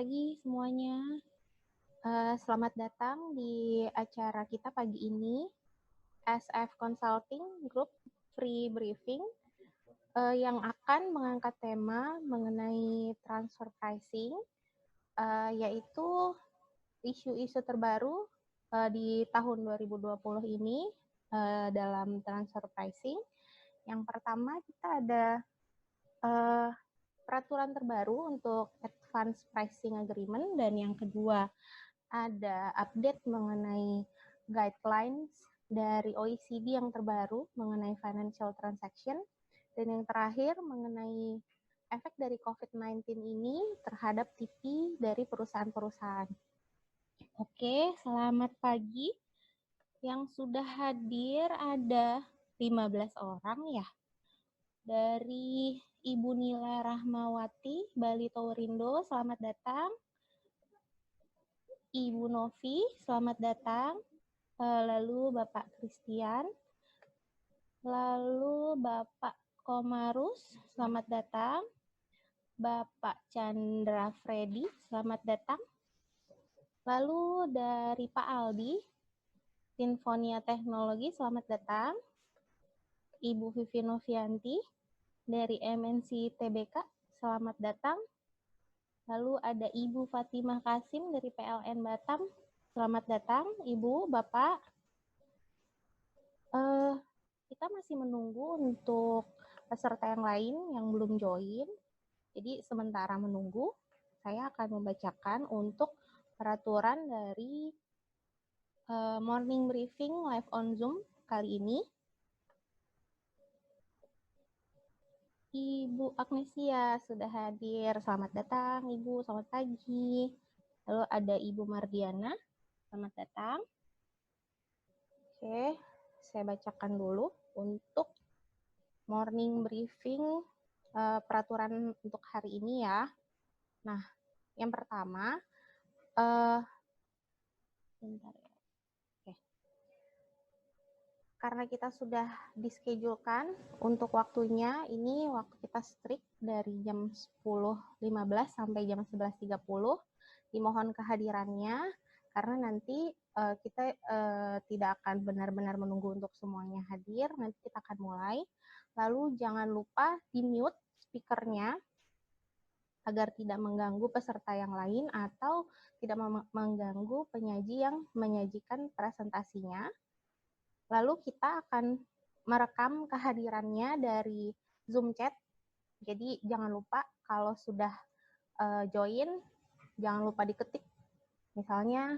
pagi semuanya. Selamat datang di acara kita pagi ini, SF Consulting Group Free Briefing, yang akan mengangkat tema mengenai transfer pricing, yaitu isu-isu terbaru di tahun 2020 ini dalam transfer pricing. Yang pertama kita ada peraturan terbaru untuk Advance Pricing Agreement, dan yang kedua ada update mengenai guidelines dari OECD yang terbaru mengenai financial transaction, dan yang terakhir mengenai efek dari COVID-19 ini terhadap TP dari perusahaan-perusahaan. Oke, selamat pagi. Yang sudah hadir ada 15 orang ya. Dari Ibu Nila Rahmawati, Bali Taurindo, selamat datang. Ibu Novi, selamat datang. Lalu Bapak Christian, lalu Bapak Komarus, selamat datang. Bapak Chandra Freddy, selamat datang. Lalu dari Pak Aldi, Sinfonia Teknologi, selamat datang. Ibu Vivi Novianti, dari MNC TBK, selamat datang. Lalu ada Ibu Fatimah Kasim dari PLN Batam, selamat datang. Ibu, Bapak. Kita masih menunggu untuk peserta yang lain yang belum join. Jadi sementara menunggu, saya akan membacakan untuk peraturan dari morning briefing live on Zoom kali ini. Ibu Agnesia sudah hadir. Selamat datang, Ibu. Selamat pagi. Lalu ada Ibu Mardiana. Selamat datang. Oke, saya bacakan dulu untuk morning briefing peraturan untuk hari ini ya. Nah, yang pertama, bentar ya. Karena kita sudah dischedulekan untuk waktunya, ini waktu kita strict dari jam 10.15 sampai jam 11.30. Dimohon kehadirannya, karena nanti kita tidak akan benar-benar menunggu untuk semuanya hadir. Nanti kita akan mulai. Lalu jangan lupa di-mute speakernya agar tidak mengganggu peserta yang lain atau tidak mengganggu penyaji yang menyajikan presentasinya. Lalu kita akan merekam kehadirannya dari Zoom chat. Jadi jangan lupa kalau sudah join, jangan lupa diketik. Misalnya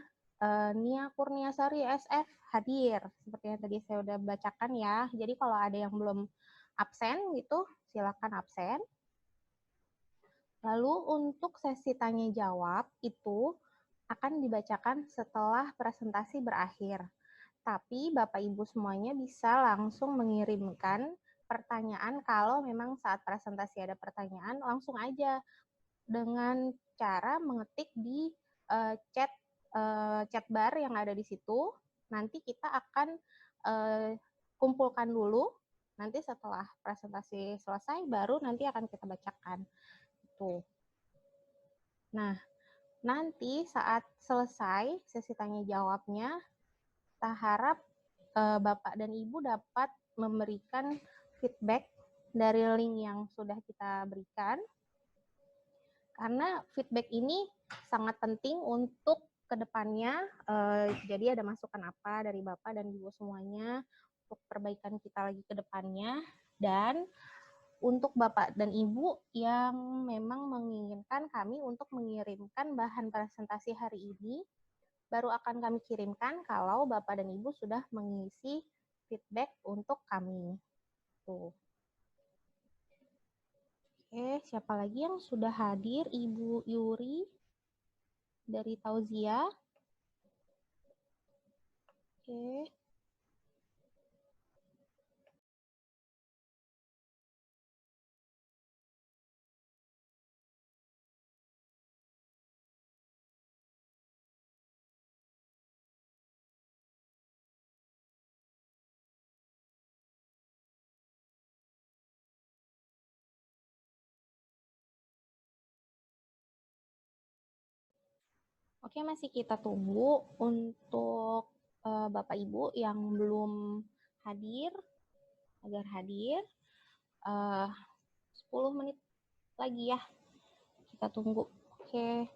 Nia Kurniasari SF hadir, seperti yang tadi saya udah bacakan ya. Jadi kalau ada yang belum absen gitu, silakan absen. Lalu untuk sesi tanya jawab itu akan dibacakan setelah presentasi berakhir. Tapi Bapak Ibu semuanya bisa langsung mengirimkan pertanyaan kalau memang saat presentasi ada pertanyaan, langsung aja dengan cara mengetik di chat bar yang ada di situ. Nanti kita akan kumpulkan dulu, nanti setelah presentasi selesai baru nanti akan kita bacakan. Itu. Nah, nanti saat selesai sesi tanya jawabnya, kita harap Bapak dan Ibu dapat memberikan feedback dari link yang sudah kita berikan. Karena feedback ini sangat penting untuk kedepannya. Jadi ada masukan apa dari Bapak dan Ibu semuanya untuk perbaikan kita lagi ke depannya. Dan untuk Bapak dan Ibu yang memang menginginkan kami untuk mengirimkan bahan presentasi hari ini, baru akan kami kirimkan kalau Bapak dan Ibu sudah mengisi feedback untuk kami. Tuh. Oke, siapa lagi yang sudah hadir? Ibu Yuri dari Tauzia. Oke. Oke, masih kita tunggu untuk Bapak Ibu yang belum hadir, agar hadir. 10 menit lagi ya, kita tunggu. Oke.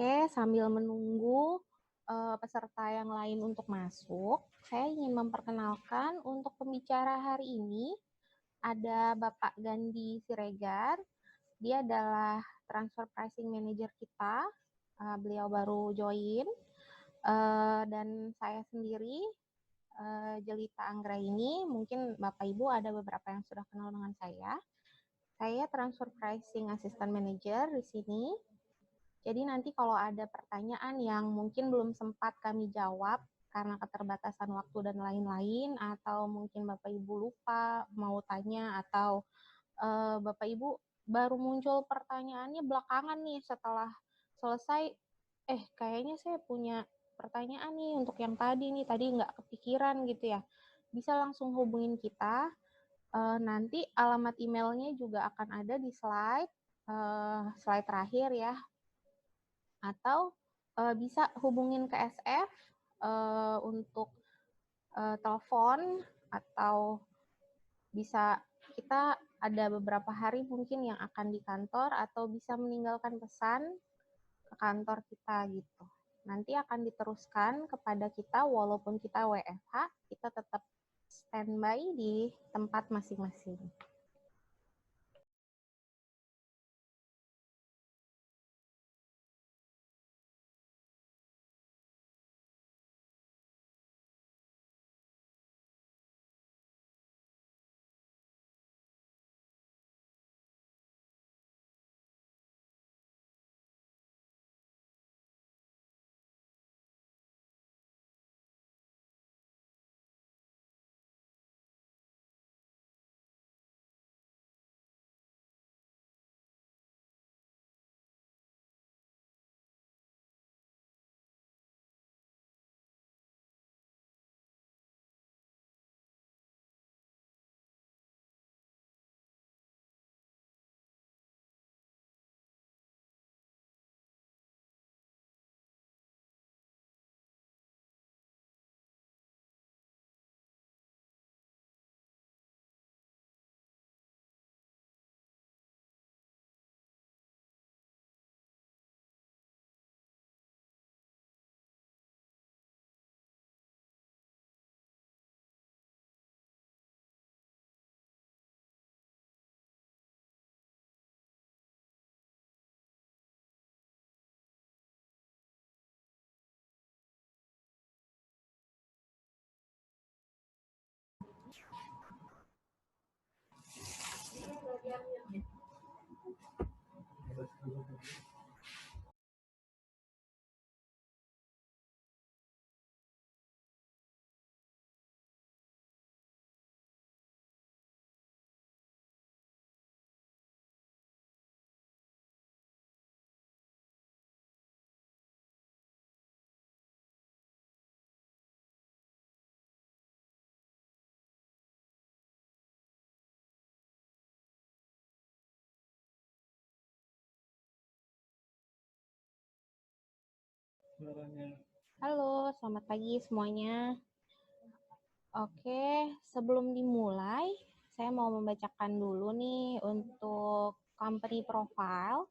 Oke, sambil menunggu peserta yang lain untuk masuk, saya ingin memperkenalkan untuk pembicara hari ini ada Bapak Gandhi Siregar. Dia adalah Transfer Pricing Manager kita. Beliau baru join. Dan saya sendiri, Jelita Anggraini. Mungkin Bapak Ibu ada beberapa yang sudah kenal dengan saya. Saya Transfer Pricing Assistant Manager di sini. Jadi nanti kalau ada pertanyaan yang mungkin belum sempat kami jawab karena keterbatasan waktu dan lain-lain, atau mungkin Bapak Ibu lupa mau tanya, atau Bapak Ibu baru muncul pertanyaannya belakangan nih setelah selesai, kayaknya saya punya pertanyaan nih untuk yang tadi nggak kepikiran gitu ya, bisa langsung hubungin kita. Nanti alamat emailnya juga akan ada di slide terakhir ya, atau bisa hubungin ke SF untuk telepon, atau bisa kita ada beberapa hari mungkin yang akan di kantor, atau bisa meninggalkan pesan ke kantor kita gitu. Nanti akan diteruskan kepada kita walaupun kita WFH, kita tetap standby di tempat masing-masing. Halo, selamat pagi semuanya. Oke, sebelum dimulai, saya mau membacakan dulu nih untuk company profile.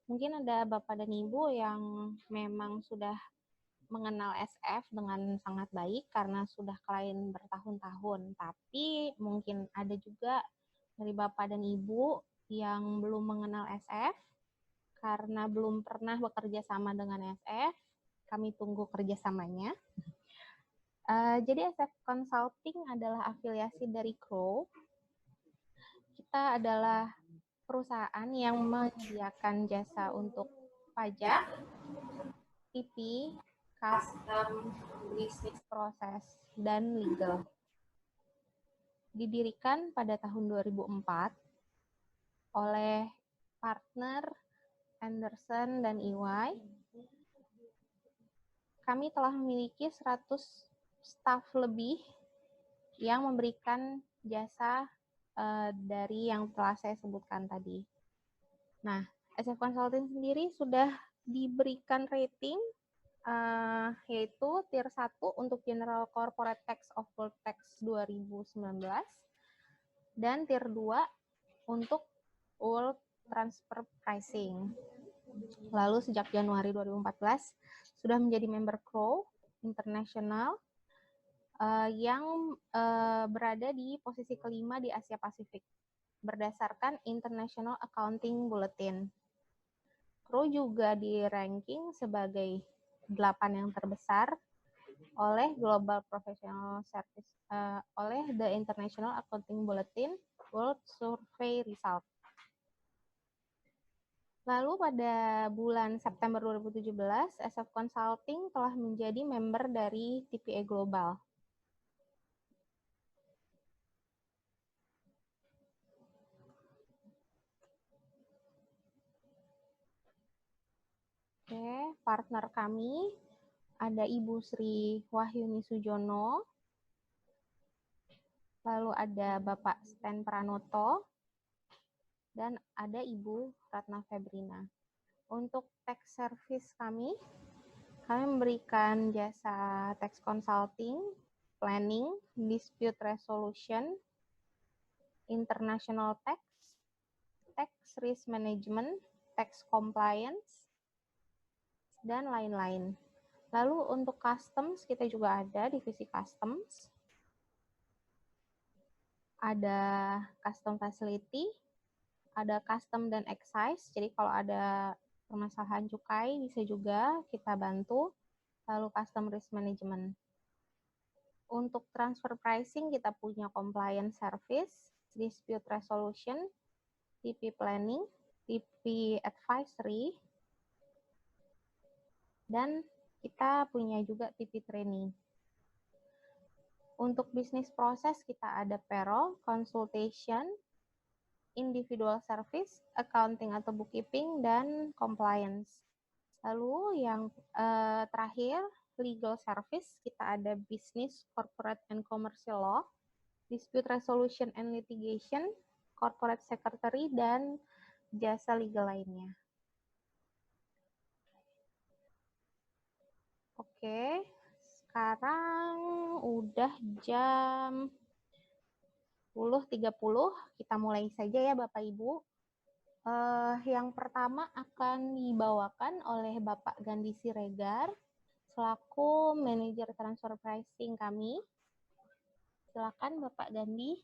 Mungkin ada Bapak dan Ibu yang memang sudah mengenal SF dengan sangat baik karena sudah klien bertahun-tahun, tapi mungkin ada juga dari Bapak dan Ibu yang belum mengenal SF, karena belum pernah bekerja sama dengan SF, kami tunggu kerjasamanya. Jadi SF Consulting adalah afiliasi dari Crow. Kita adalah perusahaan yang menyediakan jasa untuk pajak, TP, custom, business process, dan legal. Didirikan pada tahun 2004 oleh partner Anderson dan EY. Kami telah memiliki 100 staf lebih yang memberikan jasa dari yang telah saya sebutkan tadi. Nah, SF Consulting sendiri sudah diberikan rating yaitu tier 1 untuk General Corporate Tax of World Tax 2019 dan tier 2 untuk World Transfer Pricing. Lalu sejak Januari 2014 sudah menjadi member Crow International yang berada di posisi kelima di Asia Pasifik berdasarkan International Accounting Bulletin. Crow juga di ranking sebagai 8 yang terbesar oleh Global Professional Service oleh The International Accounting Bulletin World Survey Result. Lalu pada bulan September 2017, SF Consulting telah menjadi member dari TPA Global. Oke, partner kami ada Ibu Sri Wahyuni Sujono, lalu ada Bapak Sten Pranoto, dan ada Ibu Ratna Febrina. Untuk tax service kami memberikan jasa tax consulting, planning, dispute resolution, international tax, tax risk management, tax compliance, dan lain-lain. Lalu untuk customs, kita juga ada divisi customs. Ada custom facility, ada custom dan excise. Jadi kalau ada permasalahan cukai bisa juga kita bantu. Lalu custom risk management. Untuk transfer pricing kita punya compliance service, dispute resolution, TP planning, TP advisory, dan kita punya juga TP training. Untuk bisnis proses kita ada payroll, consultation, individual service, accounting atau bookkeeping, dan compliance. Lalu yang terakhir, legal service, kita ada business, corporate and commercial law, dispute resolution and litigation, corporate secretary, dan jasa legal lainnya. Oke, sekarang udah jam 10.30, kita mulai saja ya Bapak Ibu. Yang pertama akan dibawakan oleh Bapak Gandhi Siregar, selaku manajer transfer pricing kami. Silakan Bapak Gandhi.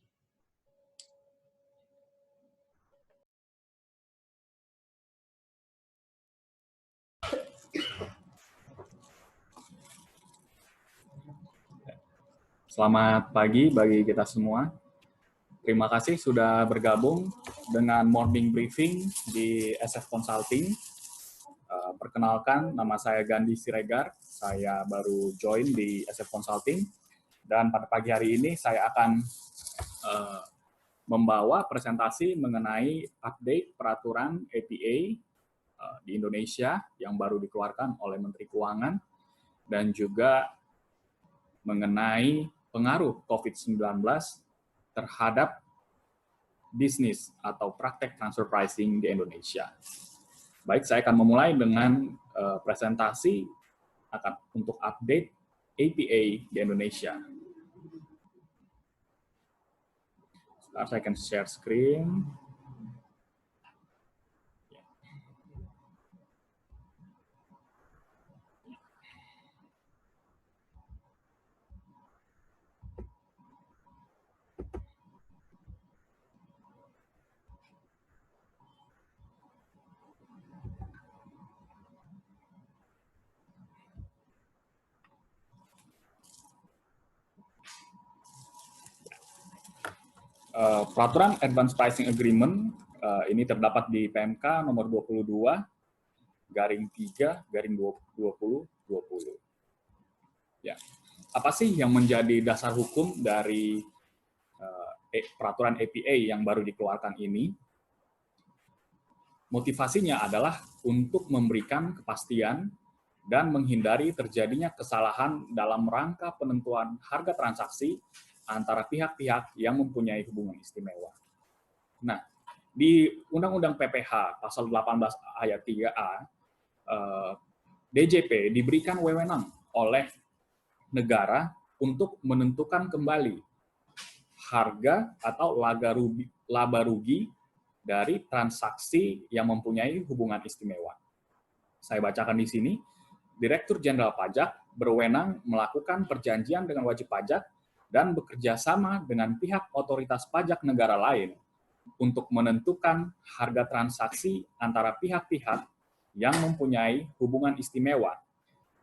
Selamat pagi bagi kita semua. Terima kasih sudah bergabung dengan morning briefing di SF Consulting. Perkenalkan, nama saya Gandhi Siregar. Saya baru join di SF Consulting. Dan pada pagi hari ini saya akan membawa presentasi mengenai update peraturan APA di Indonesia yang baru dikeluarkan oleh Menteri Keuangan dan juga mengenai pengaruh COVID-19 terhadap bisnis atau praktek transfer pricing di Indonesia. Baik, saya akan memulai dengan presentasi untuk update APA di Indonesia. Sekarang saya akan share screen. Peraturan Advance Pricing Agreement ini terdapat di PMK nomor 22/3/2020. Ya. Apa sih yang menjadi dasar hukum dari peraturan APA yang baru dikeluarkan ini? Motivasinya adalah untuk memberikan kepastian dan menghindari terjadinya kesalahan dalam rangka penentuan harga transaksi antara pihak-pihak yang mempunyai hubungan istimewa. Nah, di Undang-Undang PPH pasal 18 ayat 3A, DJP diberikan wewenang oleh negara untuk menentukan kembali harga atau laba rugi dari transaksi yang mempunyai hubungan istimewa. Saya bacakan di sini, Direktur Jenderal Pajak berwenang melakukan perjanjian dengan wajib pajak dan bekerja sama dengan pihak otoritas pajak negara lain untuk menentukan harga transaksi antara pihak-pihak yang mempunyai hubungan istimewa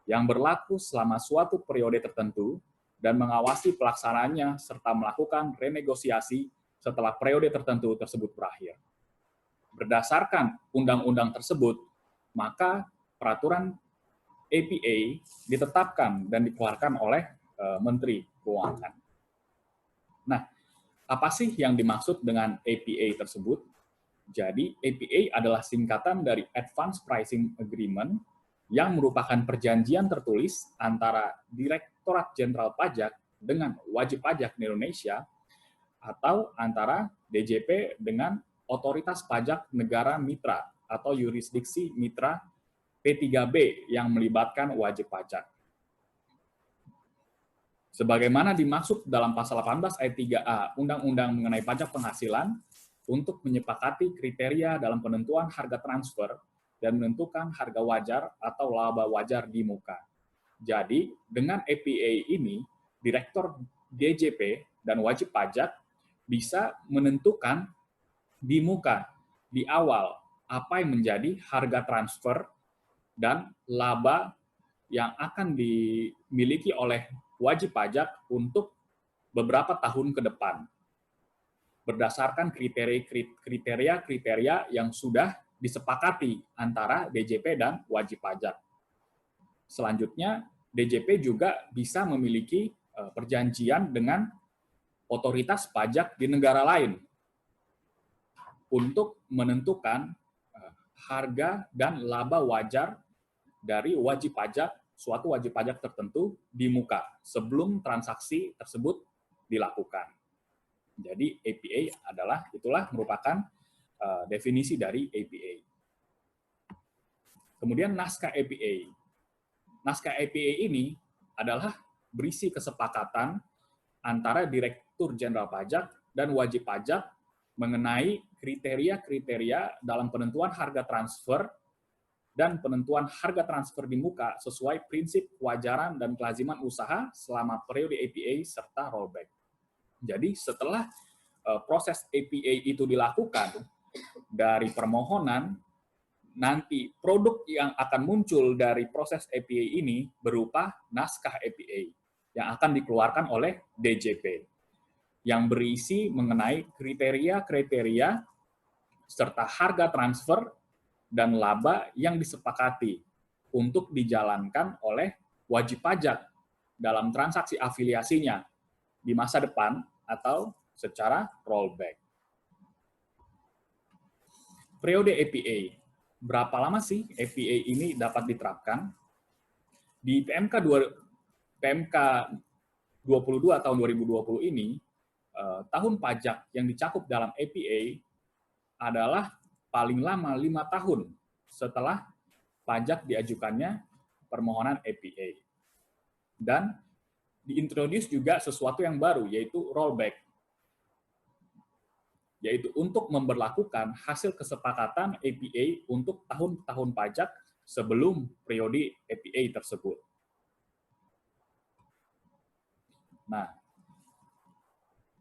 yang berlaku selama suatu periode tertentu dan mengawasi pelaksanaannya serta melakukan renegosiasi setelah periode tertentu tersebut berakhir. Berdasarkan undang-undang tersebut, maka peraturan APA ditetapkan dan dikeluarkan oleh Menteri Keuangan. Nah, apa sih yang dimaksud dengan APA tersebut? Jadi, APA adalah singkatan dari Advance Pricing Agreement yang merupakan perjanjian tertulis antara Direktorat Jenderal Pajak dengan wajib pajak di Indonesia atau antara DJP dengan Otoritas Pajak Negara Mitra atau yurisdiksi mitra P3B yang melibatkan wajib pajak. Sebagaimana dimaksud dalam pasal 18 ayat 3A Undang-Undang mengenai pajak penghasilan untuk menyepakati kriteria dalam penentuan harga transfer dan menentukan harga wajar atau laba wajar di muka. Jadi, dengan APA ini, Direktur DJP dan wajib pajak bisa menentukan di muka, di awal, apa yang menjadi harga transfer dan laba yang akan dimiliki oleh wajib pajak untuk beberapa tahun ke depan, berdasarkan kriteria-kriteria yang sudah disepakati antara DJP dan wajib pajak. Selanjutnya, DJP juga bisa memiliki perjanjian dengan otoritas pajak di negara lain untuk menentukan harga dan laba wajar dari wajib pajak, suatu wajib pajak tertentu di muka sebelum transaksi tersebut dilakukan. Jadi APA itulah merupakan definisi dari APA. Kemudian naskah APA. Naskah APA ini adalah berisi kesepakatan antara Direktur Jenderal Pajak dan wajib pajak mengenai kriteria-kriteria dalam penentuan harga transfer dan penentuan harga transfer di muka sesuai prinsip kewajaran dan kelaziman usaha selama periode APA serta rollback. Jadi setelah proses APA itu dilakukan, dari permohonan, nanti produk yang akan muncul dari proses APA ini berupa naskah APA yang akan dikeluarkan oleh DJP yang berisi mengenai kriteria-kriteria serta harga transfer dan laba yang disepakati untuk dijalankan oleh wajib pajak dalam transaksi afiliasinya di masa depan atau secara rollback. Periode APA. Berapa lama sih APA ini dapat diterapkan? Di PMK 22 tahun 2020 ini, tahun pajak yang dicakup dalam APA adalah paling lama 5 tahun setelah pajak diajukannya permohonan APA. Dan diintroduce juga sesuatu yang baru, yaitu rollback, yaitu untuk memberlakukan hasil kesepakatan APA untuk tahun-tahun pajak sebelum periode APA tersebut. Nah,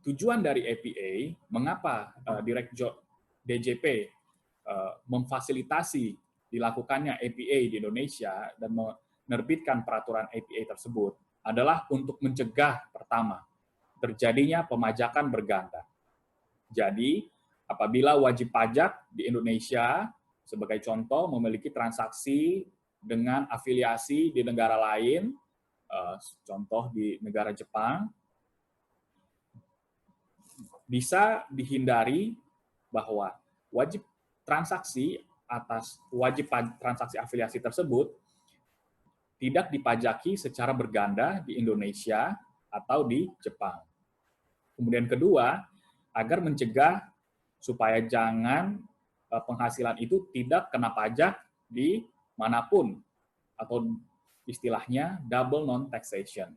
tujuan dari APA, mengapa Direktur DJP memfasilitasi dilakukannya APA di Indonesia dan menerbitkan peraturan APA tersebut, adalah untuk mencegah, pertama, terjadinya pemajakan berganda. Jadi, apabila wajib pajak di Indonesia, sebagai contoh, memiliki transaksi dengan afiliasi di negara lain, contoh di negara Jepang, bisa dihindari bahwa wajib transaksi atas transaksi afiliasi tersebut tidak dipajaki secara berganda di Indonesia atau di Jepang. Kemudian kedua, agar mencegah supaya jangan penghasilan itu tidak kena pajak di manapun, atau istilahnya double non-taxation.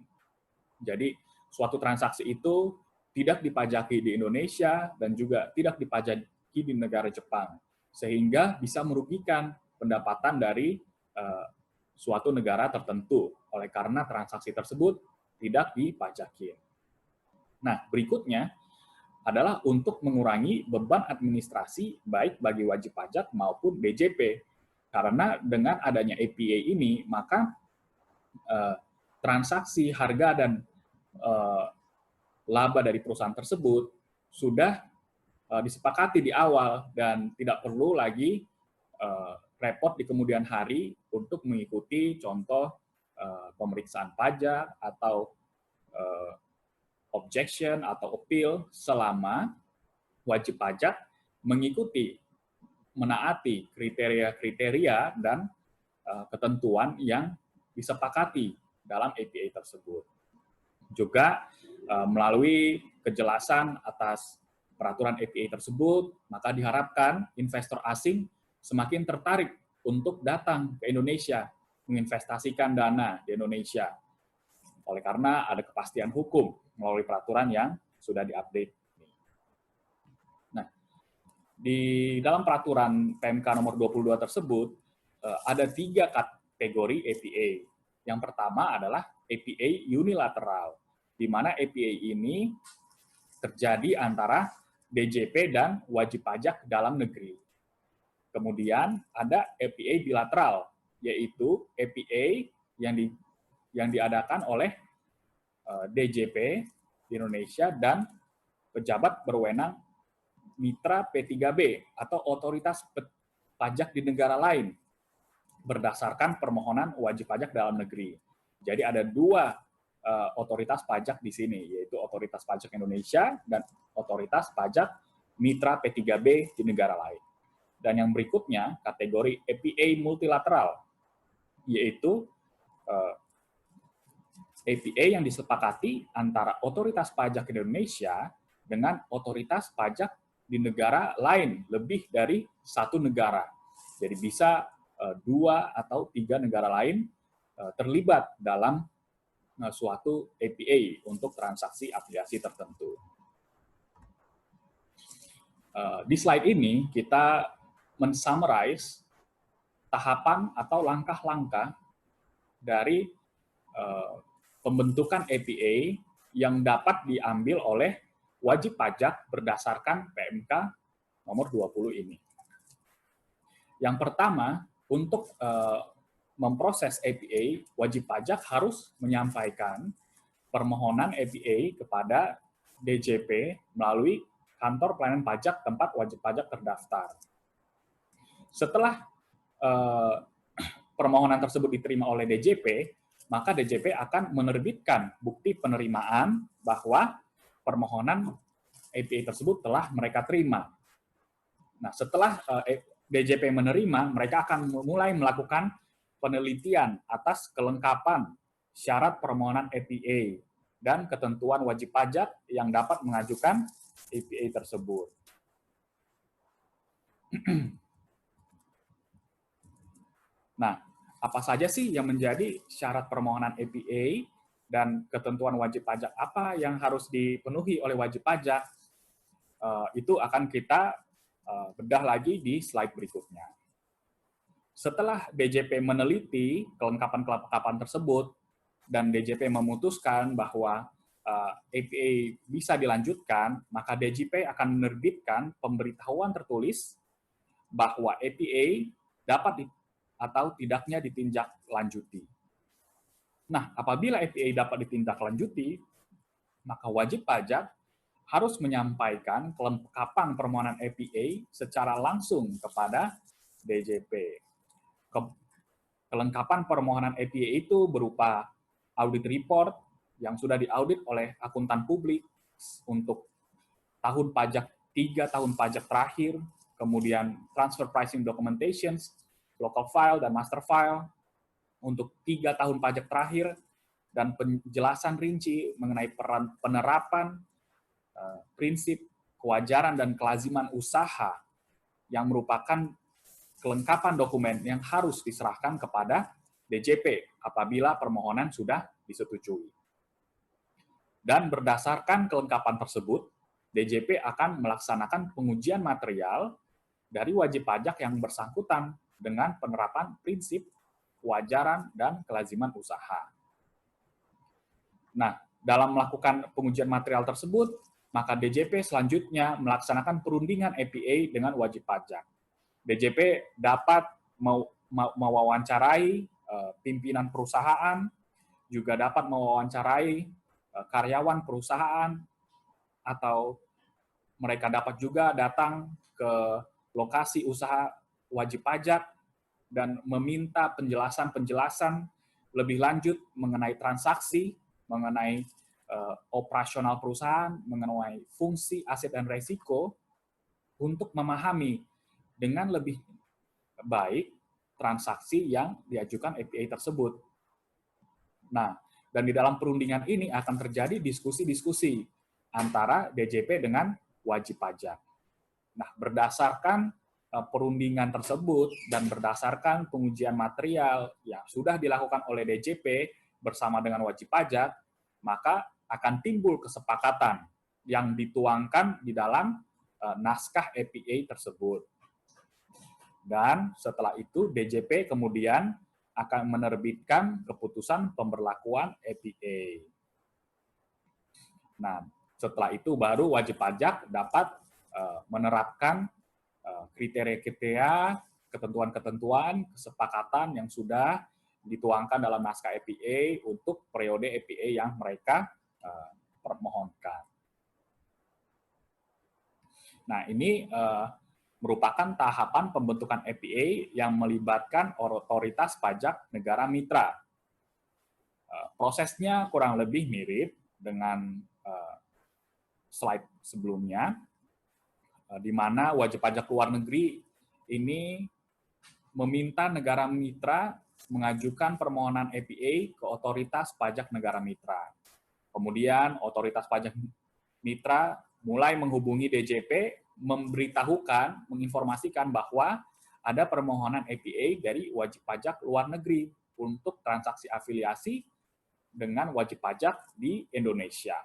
Jadi suatu transaksi itu tidak dipajaki di Indonesia dan juga tidak dipajaki di negara Jepang, sehingga bisa merugikan pendapatan dari suatu negara tertentu oleh karena transaksi tersebut tidak dipajaki. Nah, berikutnya adalah untuk mengurangi beban administrasi baik bagi wajib pajak maupun DJP. Karena dengan adanya APA ini, maka transaksi harga dan laba dari perusahaan tersebut sudah disepakati di awal dan tidak perlu lagi repot di kemudian hari untuk mengikuti contoh pemeriksaan pajak atau objection atau appeal selama wajib pajak mengikuti, menaati kriteria-kriteria dan ketentuan yang disepakati dalam APA tersebut. Juga melalui kejelasan atas peraturan APA tersebut, maka diharapkan investor asing semakin tertarik untuk datang ke Indonesia, menginvestasikan dana di Indonesia. Oleh karena ada kepastian hukum melalui peraturan yang sudah diupdate. Nah, di dalam peraturan PMK nomor 22 tersebut, ada 3 kategori APA. Yang pertama adalah APA unilateral, di mana APA ini terjadi antara DJP dan wajib pajak dalam negeri. Kemudian ada APA bilateral, yaitu APA yang diadakan oleh DJP di Indonesia dan pejabat berwenang mitra P3B atau otoritas pajak di negara lain berdasarkan permohonan wajib pajak dalam negeri. Jadi ada 2 otoritas pajak di sini, yaitu Otoritas Pajak Indonesia dan Otoritas Pajak Mitra P3B di negara lain. Dan yang berikutnya, kategori APA multilateral, yaitu APA yang disepakati antara Otoritas Pajak Indonesia dengan Otoritas Pajak di negara lain, lebih dari 1 negara. Jadi bisa 2 atau 3 negara lain terlibat dalam suatu APA untuk transaksi afiliasi tertentu. Di slide ini kita men-summarize tahapan atau langkah-langkah dari pembentukan APA yang dapat diambil oleh wajib pajak berdasarkan PMK nomor 20 ini. Yang pertama, untuk memproses APA, wajib pajak harus menyampaikan permohonan APA kepada DJP melalui kantor pelayanan pajak tempat wajib pajak terdaftar. Setelah permohonan tersebut diterima oleh DJP, maka DJP akan menerbitkan bukti penerimaan bahwa permohonan APA tersebut telah mereka terima. Nah, setelah DJP menerima, mereka akan mulai melakukan penelitian atas kelengkapan syarat permohonan APA dan ketentuan wajib pajak yang dapat mengajukan APA tersebut. Nah, apa saja sih yang menjadi syarat permohonan APA dan ketentuan wajib pajak apa yang harus dipenuhi oleh wajib pajak? Itu akan kita bedah lagi di slide berikutnya. Setelah DJP meneliti kelengkapan tersebut dan DJP memutuskan bahwa APA bisa dilanjutkan, maka DJP akan menerbitkan pemberitahuan tertulis bahwa APA dapat atau tidaknya ditindaklanjuti. Nah, apabila APA dapat ditindaklanjuti, maka wajib pajak harus menyampaikan kelengkapan permohonan APA secara langsung kepada DJP. Kelengkapan permohonan APA itu berupa audit report yang sudah diaudit oleh akuntan publik untuk tahun pajak 3 tahun pajak terakhir, kemudian transfer pricing documentations, local file dan master file untuk 3 tahun pajak terakhir, dan penjelasan rinci mengenai penerapan prinsip kewajaran dan kelaziman usaha yang merupakan kelengkapan dokumen yang harus diserahkan kepada DJP apabila permohonan sudah disetujui. Dan berdasarkan kelengkapan tersebut, DJP akan melaksanakan pengujian material dari wajib pajak yang bersangkutan dengan penerapan prinsip kewajaran dan kelaziman usaha. Nah, dalam melakukan pengujian material tersebut, maka DJP selanjutnya melaksanakan perundingan APA dengan wajib pajak. DJP dapat mewawancarai pimpinan perusahaan, juga dapat mewawancarai karyawan perusahaan, atau mereka dapat juga datang ke lokasi usaha wajib pajak dan meminta penjelasan-penjelasan lebih lanjut mengenai transaksi, mengenai operasional perusahaan, mengenai fungsi aset dan resiko, untuk memahami dengan lebih baik transaksi yang diajukan APA tersebut. Nah, dan di dalam perundingan ini akan terjadi diskusi-diskusi antara DJP dengan wajib pajak. Nah, berdasarkan perundingan tersebut dan berdasarkan pengujian material yang sudah dilakukan oleh DJP bersama dengan wajib pajak, maka akan timbul kesepakatan yang dituangkan di dalam naskah APA tersebut. Dan setelah itu DJP kemudian akan menerbitkan keputusan pemberlakuan APA. Nah, setelah itu baru wajib pajak dapat menerapkan kriteria-kriteria, ketentuan-ketentuan, kesepakatan yang sudah dituangkan dalam naskah APA untuk periode APA yang mereka permohonkan. Nah, ini merupakan tahapan pembentukan APA yang melibatkan otoritas pajak negara mitra. Prosesnya kurang lebih mirip dengan slide sebelumnya, di mana wajib pajak luar negeri ini meminta negara mitra mengajukan permohonan APA ke otoritas pajak negara mitra. Kemudian otoritas pajak mitra mulai menghubungi DJP, memberitahukan, menginformasikan bahwa ada permohonan APA dari wajib pajak luar negeri untuk transaksi afiliasi dengan wajib pajak di Indonesia.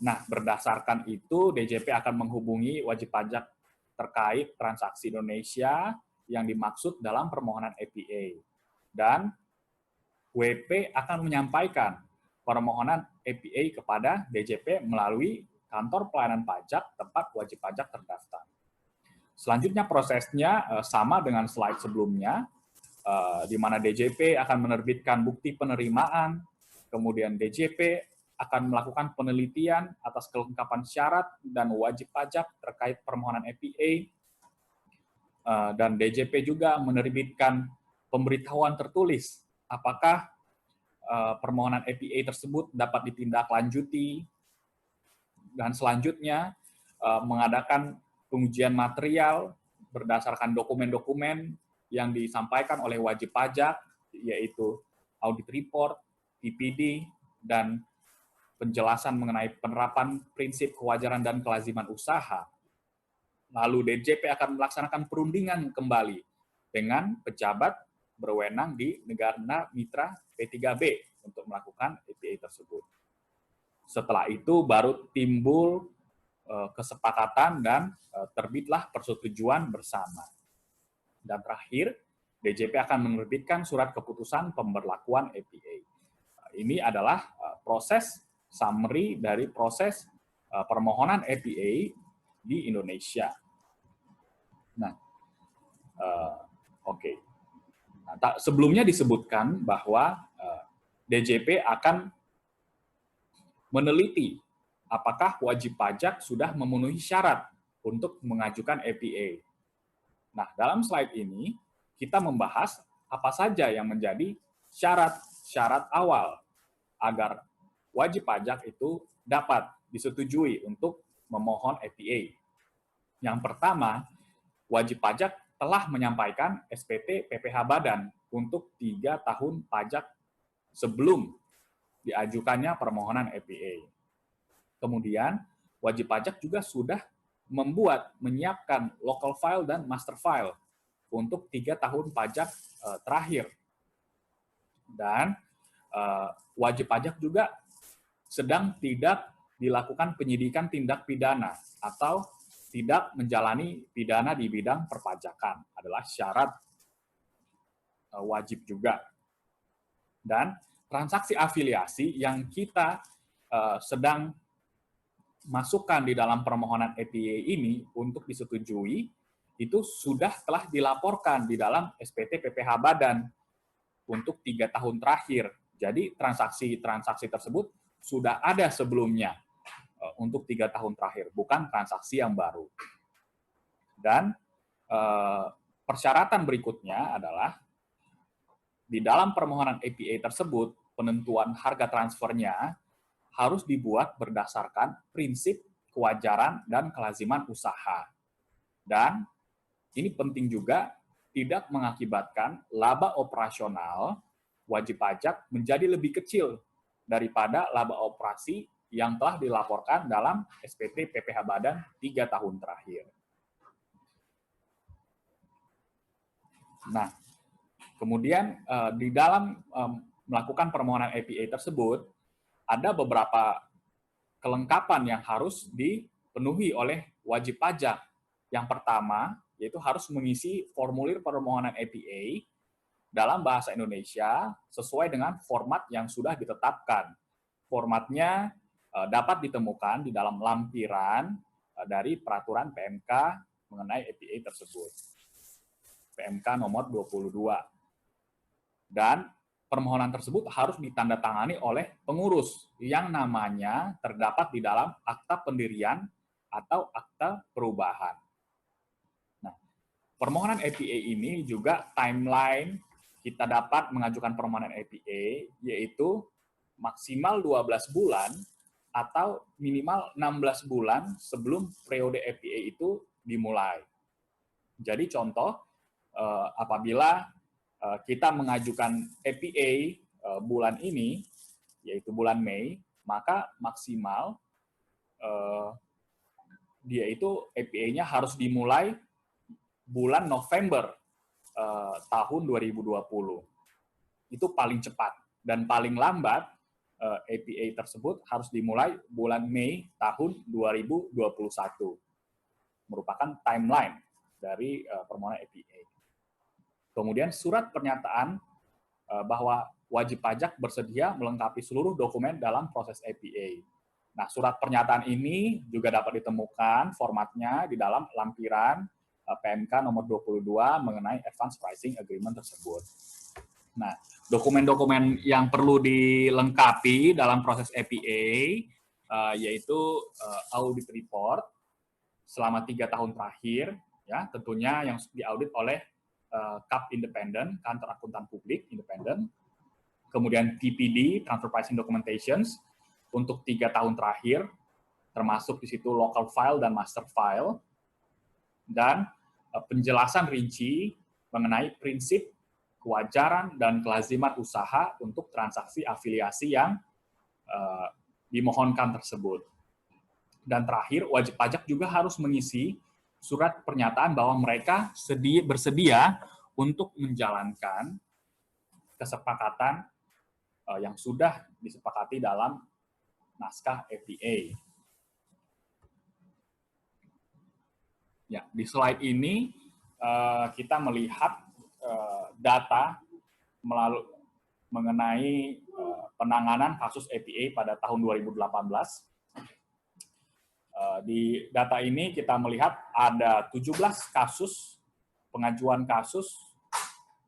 Nah, berdasarkan itu, DJP akan menghubungi wajib pajak terkait transaksi Indonesia yang dimaksud dalam permohonan APA. Dan WP akan menyampaikan permohonan APA kepada DJP melalui kantor pelayanan pajak tempat wajib pajak terdaftar. Selanjutnya prosesnya sama dengan slide sebelumnya, di mana DJP akan menerbitkan bukti penerimaan, kemudian DJP akan melakukan penelitian atas kelengkapan syarat dan wajib pajak terkait permohonan APA, dan DJP juga menerbitkan pemberitahuan tertulis apakah permohonan APA tersebut dapat ditindaklanjuti, dan selanjutnya mengadakan pengujian material berdasarkan dokumen-dokumen yang disampaikan oleh wajib pajak, yaitu audit report, PPD, dan penjelasan mengenai penerapan prinsip kewajaran dan kelaziman usaha. Lalu DJP akan melaksanakan perundingan kembali dengan pejabat berwenang di negara mitra P3B untuk melakukan APA tersebut. Setelah itu baru timbul kesepakatan dan terbitlah persetujuan bersama. Dan terakhir, DJP akan menerbitkan surat keputusan pemberlakuan APA. Ini adalah proses summary dari proses permohonan APA di Indonesia. Nah, oke. Nah, sebelumnya disebutkan bahwa DJP akan meneliti apakah wajib pajak sudah memenuhi syarat untuk mengajukan APA. Nah, dalam slide ini kita membahas apa saja yang menjadi syarat-syarat awal agar wajib pajak itu dapat disetujui untuk memohon APA. Yang pertama, wajib pajak telah menyampaikan SPT PPh Badan untuk 3 tahun pajak sebelum diajukannya permohonan APA. Kemudian, wajib pajak juga sudah menyiapkan local file dan master file untuk 3 tahun pajak terakhir. Dan wajib pajak juga sedang tidak dilakukan penyidikan tindak pidana atau tidak menjalani pidana di bidang perpajakan adalah syarat wajib juga. Dan transaksi afiliasi yang kita sedang masukkan di dalam permohonan APA ini untuk disetujui itu telah dilaporkan di dalam SPT PPh Badan untuk 3 tahun terakhir. Jadi transaksi-transaksi tersebut sudah ada sebelumnya untuk 3 tahun terakhir, bukan transaksi yang baru. Dan persyaratan berikutnya adalah di dalam permohonan APA tersebut, penentuan harga transfernya harus dibuat berdasarkan prinsip kewajaran dan kelaziman usaha. Dan ini penting juga, tidak mengakibatkan laba operasional wajib pajak menjadi lebih kecil daripada laba operasi yang telah dilaporkan dalam SPT PPh Badan 3 tahun terakhir. Nah, kemudian di dalam melakukan permohonan APA tersebut, ada beberapa kelengkapan yang harus dipenuhi oleh wajib pajak. Yang pertama, yaitu harus mengisi formulir permohonan APA dalam bahasa Indonesia sesuai dengan format yang sudah ditetapkan. Formatnya dapat ditemukan di dalam lampiran dari peraturan PMK mengenai APA tersebut. PMK nomor 22. Dan permohonan tersebut harus ditandatangani oleh pengurus yang namanya terdapat di dalam akta pendirian atau akta perubahan. Nah, permohonan APA ini juga timeline kita dapat mengajukan permohonan APA yaitu maksimal 12 bulan atau minimal 16 bulan sebelum periode APA itu dimulai. Jadi contoh, apabila kita mengajukan APA bulan ini, yaitu bulan Mei, maka maksimal dia itu APA-nya harus dimulai bulan November tahun 2020. Itu paling cepat. Dan paling lambat, APA tersebut harus dimulai bulan Mei tahun 2021. Merupakan timeline dari permohonan APA. Kemudian surat pernyataan bahwa wajib pajak bersedia melengkapi seluruh dokumen dalam proses APA. Nah, surat pernyataan ini juga dapat ditemukan formatnya di dalam lampiran PMK nomor 22 mengenai Advance Pricing Agreement tersebut. Nah, dokumen-dokumen yang perlu dilengkapi dalam proses APA yaitu audit report selama 3 tahun terakhir, ya tentunya yang diaudit oleh CAP independen, kantor akuntan publik independen, kemudian TPD, Transfer Pricing Documentations, untuk 3 tahun terakhir, termasuk di situ local file dan master file, dan penjelasan rinci mengenai prinsip kewajaran dan kelaziman usaha untuk transaksi afiliasi yang dimohonkan tersebut. Dan terakhir, wajib pajak juga harus mengisi surat pernyataan bahwa mereka bersedia untuk menjalankan kesepakatan yang sudah disepakati dalam naskah APA. Ya, di slide ini kita melihat data mengenai penanganan kasus APA pada tahun 2018. Di data ini kita melihat ada 17 kasus pengajuan kasus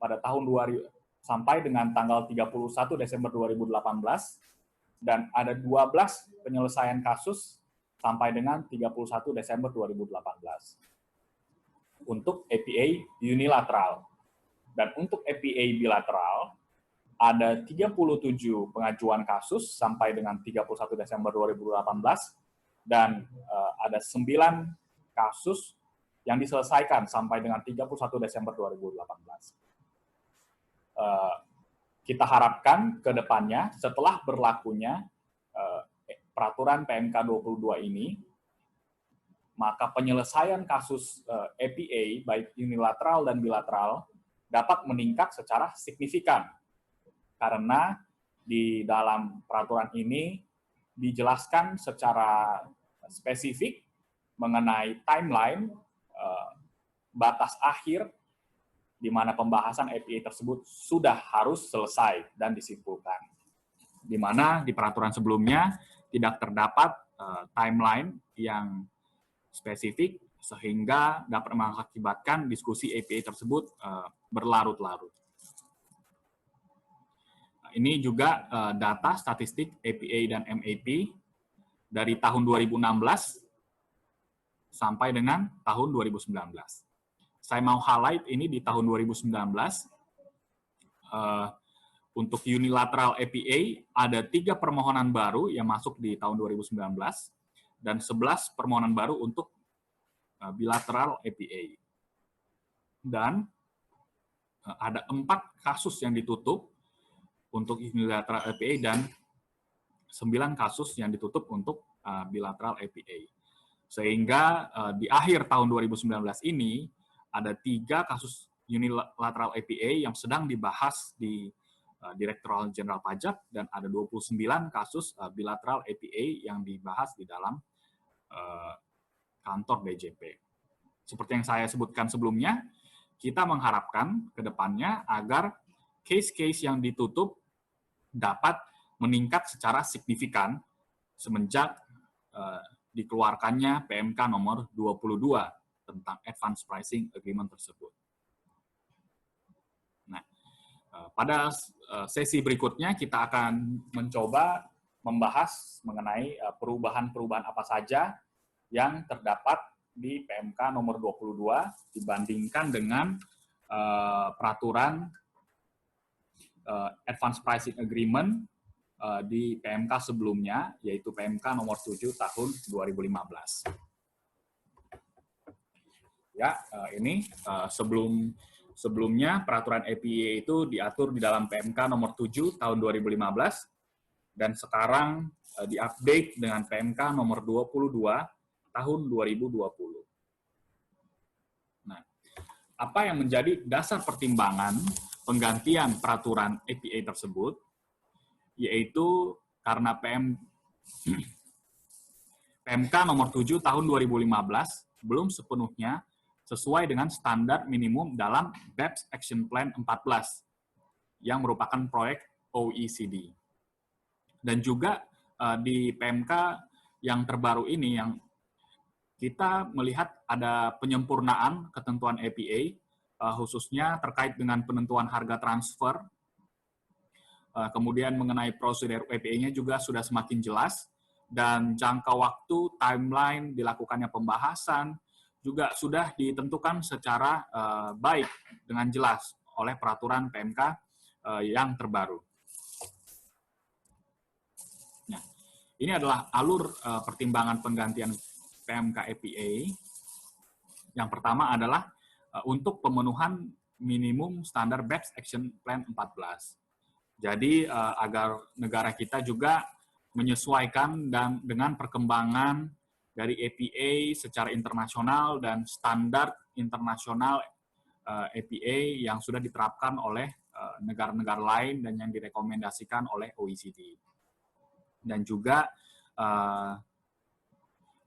pada tahun sampai dengan tanggal 31 Desember 2018 dan ada 12 penyelesaian kasus sampai dengan 31 Desember 2018. Untuk APA unilateral. Dan untuk APA bilateral, ada 37 pengajuan kasus sampai dengan 31 Desember 2018, dan ada 9 kasus yang diselesaikan sampai dengan 31 Desember 2018. Kita harapkan ke depannya, setelah berlakunya peraturan PMK 22 ini, maka penyelesaian kasus APA, baik unilateral dan bilateral, dapat meningkat secara signifikan. Karena di dalam peraturan ini dijelaskan secara spesifik mengenai timeline, batas akhir, di mana pembahasan APA tersebut sudah harus selesai dan disimpulkan. Di mana di peraturan sebelumnya tidak terdapat timeline yang spesifik, sehingga dapat mengakibatkan diskusi APA tersebut berlarut-larut. Ini juga data statistik APA dan MAP dari tahun 2016 sampai dengan tahun 2019. Saya mau highlight ini di tahun 2019, untuk unilateral APA ada 3 permohonan baru yang masuk di tahun 2019, dan 11 permohonan baru untuk bilateral APA. Dan ada 4 kasus yang ditutup untuk unilateral APA dan 9 kasus yang ditutup untuk bilateral APA. Sehingga di akhir tahun 2019 ini ada 3 kasus unilateral APA yang sedang dibahas di Direktorat Jenderal Pajak, dan ada 29 kasus bilateral APA yang dibahas di dalam kantor DJP. Seperti yang saya sebutkan sebelumnya, kita mengharapkan ke depannya agar case-case yang ditutup dapat meningkat secara signifikan semenjak dikeluarkannya PMK nomor 22 tentang Advance Pricing Agreement tersebut. Nah, pada sesi berikutnya kita akan mencoba membahas mengenai perubahan-perubahan apa saja yang terdapat di PMK nomor 22 dibandingkan dengan peraturan Advance Pricing Agreement di PMK sebelumnya, yaitu PMK nomor 7 tahun 2015. Ya, ini sebelumnya peraturan APA itu diatur di dalam PMK nomor 7 tahun 2015, dan sekarang diupdate dengan PMK nomor 22 tahun 2020. Nah, apa yang menjadi dasar pertimbangan penggantian peraturan APA tersebut, yaitu karena PMK nomor 7 tahun 2015 belum sepenuhnya sesuai dengan standar minimum dalam BEPS Action Plan 14 yang merupakan proyek OECD. Dan juga di PMK yang terbaru ini yang kita melihat ada penyempurnaan ketentuan APA, khususnya terkait dengan penentuan harga transfer, kemudian mengenai prosedur APA-nya juga sudah semakin jelas, dan jangka waktu, timeline, dilakukannya pembahasan, juga sudah ditentukan secara baik dengan jelas oleh peraturan PMK yang terbaru. Nah, ini adalah alur pertimbangan penggantian PMK APA. Yang pertama adalah untuk pemenuhan minimum standar BEPS Action Plan 14. Jadi agar negara kita juga menyesuaikan dan dengan perkembangan dari APA secara internasional dan standar internasional APA yang sudah diterapkan oleh negara-negara lain dan yang direkomendasikan oleh OECD. Dan juga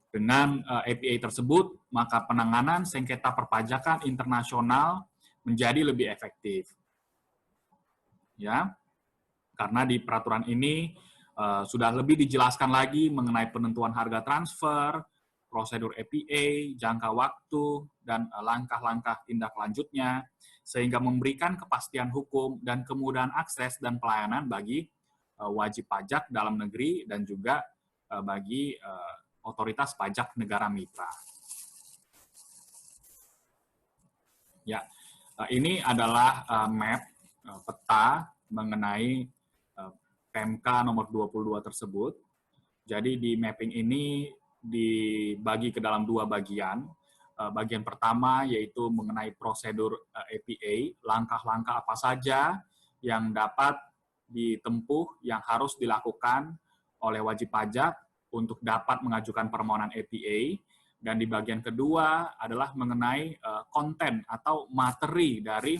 dengan APA tersebut, maka penanganan sengketa perpajakan internasional menjadi lebih efektif. Ya, karena di peraturan ini sudah lebih dijelaskan lagi mengenai penentuan harga transfer, prosedur APA, jangka waktu, dan langkah-langkah tindak lanjutnya, sehingga memberikan kepastian hukum dan kemudahan akses dan pelayanan bagi wajib pajak dalam negeri dan juga bagi otoritas pajak negara mitra. Ya, ini adalah map peta mengenai PMK nomor 22 tersebut. Jadi di mapping ini dibagi ke dalam dua bagian. Bagian pertama yaitu mengenai prosedur APA, langkah-langkah apa saja yang dapat ditempuh, yang harus dilakukan oleh wajib pajak untuk dapat mengajukan permohonan APA. Dan di bagian kedua adalah mengenai konten atau materi dari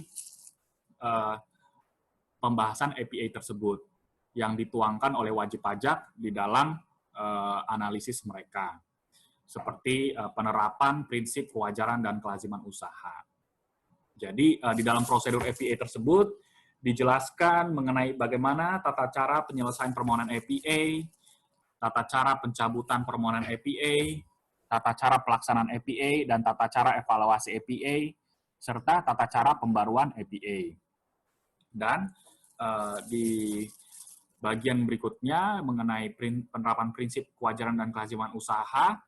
pembahasan APA tersebut yang dituangkan oleh wajib pajak di dalam analisis mereka, seperti penerapan prinsip kewajaran dan kelaziman usaha. Jadi di dalam prosedur APA tersebut dijelaskan mengenai bagaimana tata cara penyelesaian permohonan APA, tata cara pencabutan permohonan APA, tata cara pelaksanaan APA, dan tata cara evaluasi APA, serta tata cara pembaruan APA. Dan di bagian berikutnya mengenai penerapan prinsip kewajaran dan kelaziman usaha,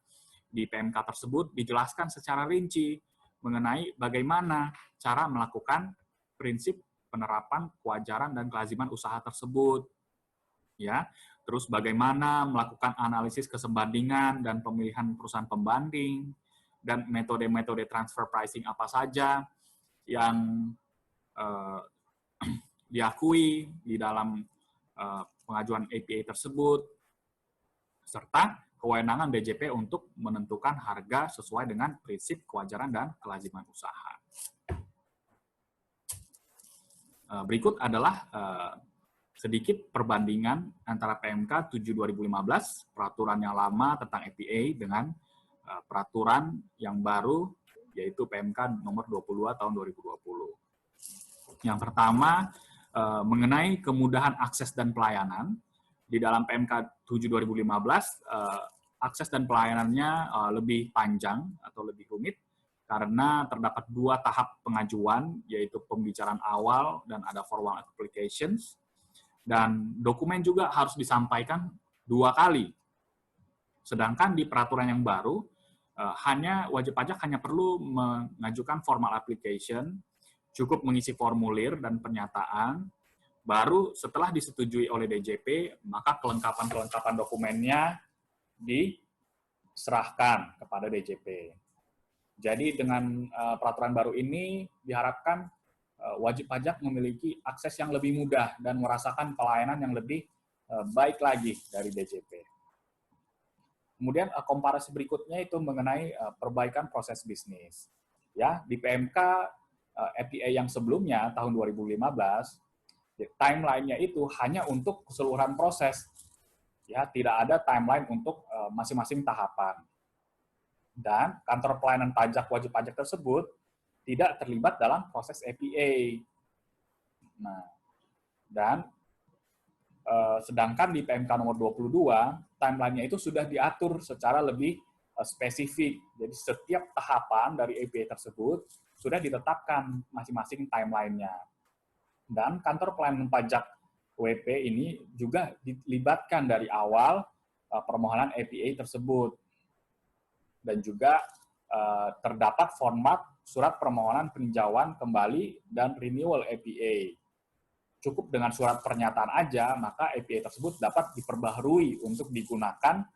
di PMK tersebut dijelaskan secara rinci mengenai bagaimana cara melakukan prinsip penerapan kewajaran dan kelaziman usaha tersebut. Ya, terus bagaimana melakukan analisis kesebandingan dan pemilihan perusahaan pembanding, dan metode-metode transfer pricing apa saja yang diakui di dalam pengajuan APA tersebut, serta kewenangan DJP untuk menentukan harga sesuai dengan prinsip kewajaran dan kelaziman usaha. Berikut adalah sedikit perbandingan antara PMK 7/2015, peraturan yang lama tentang APA, dengan peraturan yang baru, yaitu PMK nomor 22 tahun 2020. Yang pertama, mengenai kemudahan akses dan pelayanan. Di dalam PMK 7/2015, akses dan pelayanannya lebih panjang atau lebih rumit, karena terdapat dua tahap pengajuan, yaitu pembicaraan awal dan ada formal applications, dan dokumen juga harus disampaikan 2 kali. Sedangkan di peraturan yang baru, wajib pajak hanya perlu mengajukan formal application, cukup mengisi formulir dan pernyataan, baru setelah disetujui oleh DJP, maka kelengkapan-kelengkapan dokumennya diserahkan kepada DJP. Jadi dengan peraturan baru ini diharapkan wajib pajak memiliki akses yang lebih mudah dan merasakan pelayanan yang lebih baik lagi dari DJP. Kemudian komparasi berikutnya itu mengenai perbaikan proses bisnis. Ya, di PMK APA yang sebelumnya tahun 2015, timeline-nya itu hanya untuk keseluruhan proses. Ya, tidak ada timeline untuk masing-masing tahapan. Dan kantor pelayanan pajak wajib pajak tersebut tidak terlibat dalam proses APA. Nah, dan sedangkan di PMK nomor 22, timeline-nya itu sudah diatur secara lebih spesifik. Jadi setiap tahapan dari APA tersebut sudah ditetapkan masing-masing timeline-nya. Dan kantor pelayanan pajak WP ini juga dilibatkan dari awal permohonan APA tersebut. Dan juga terdapat format surat permohonan peninjauan kembali dan renewal APA. Cukup dengan surat pernyataan aja, maka APA tersebut dapat diperbaharui untuk digunakan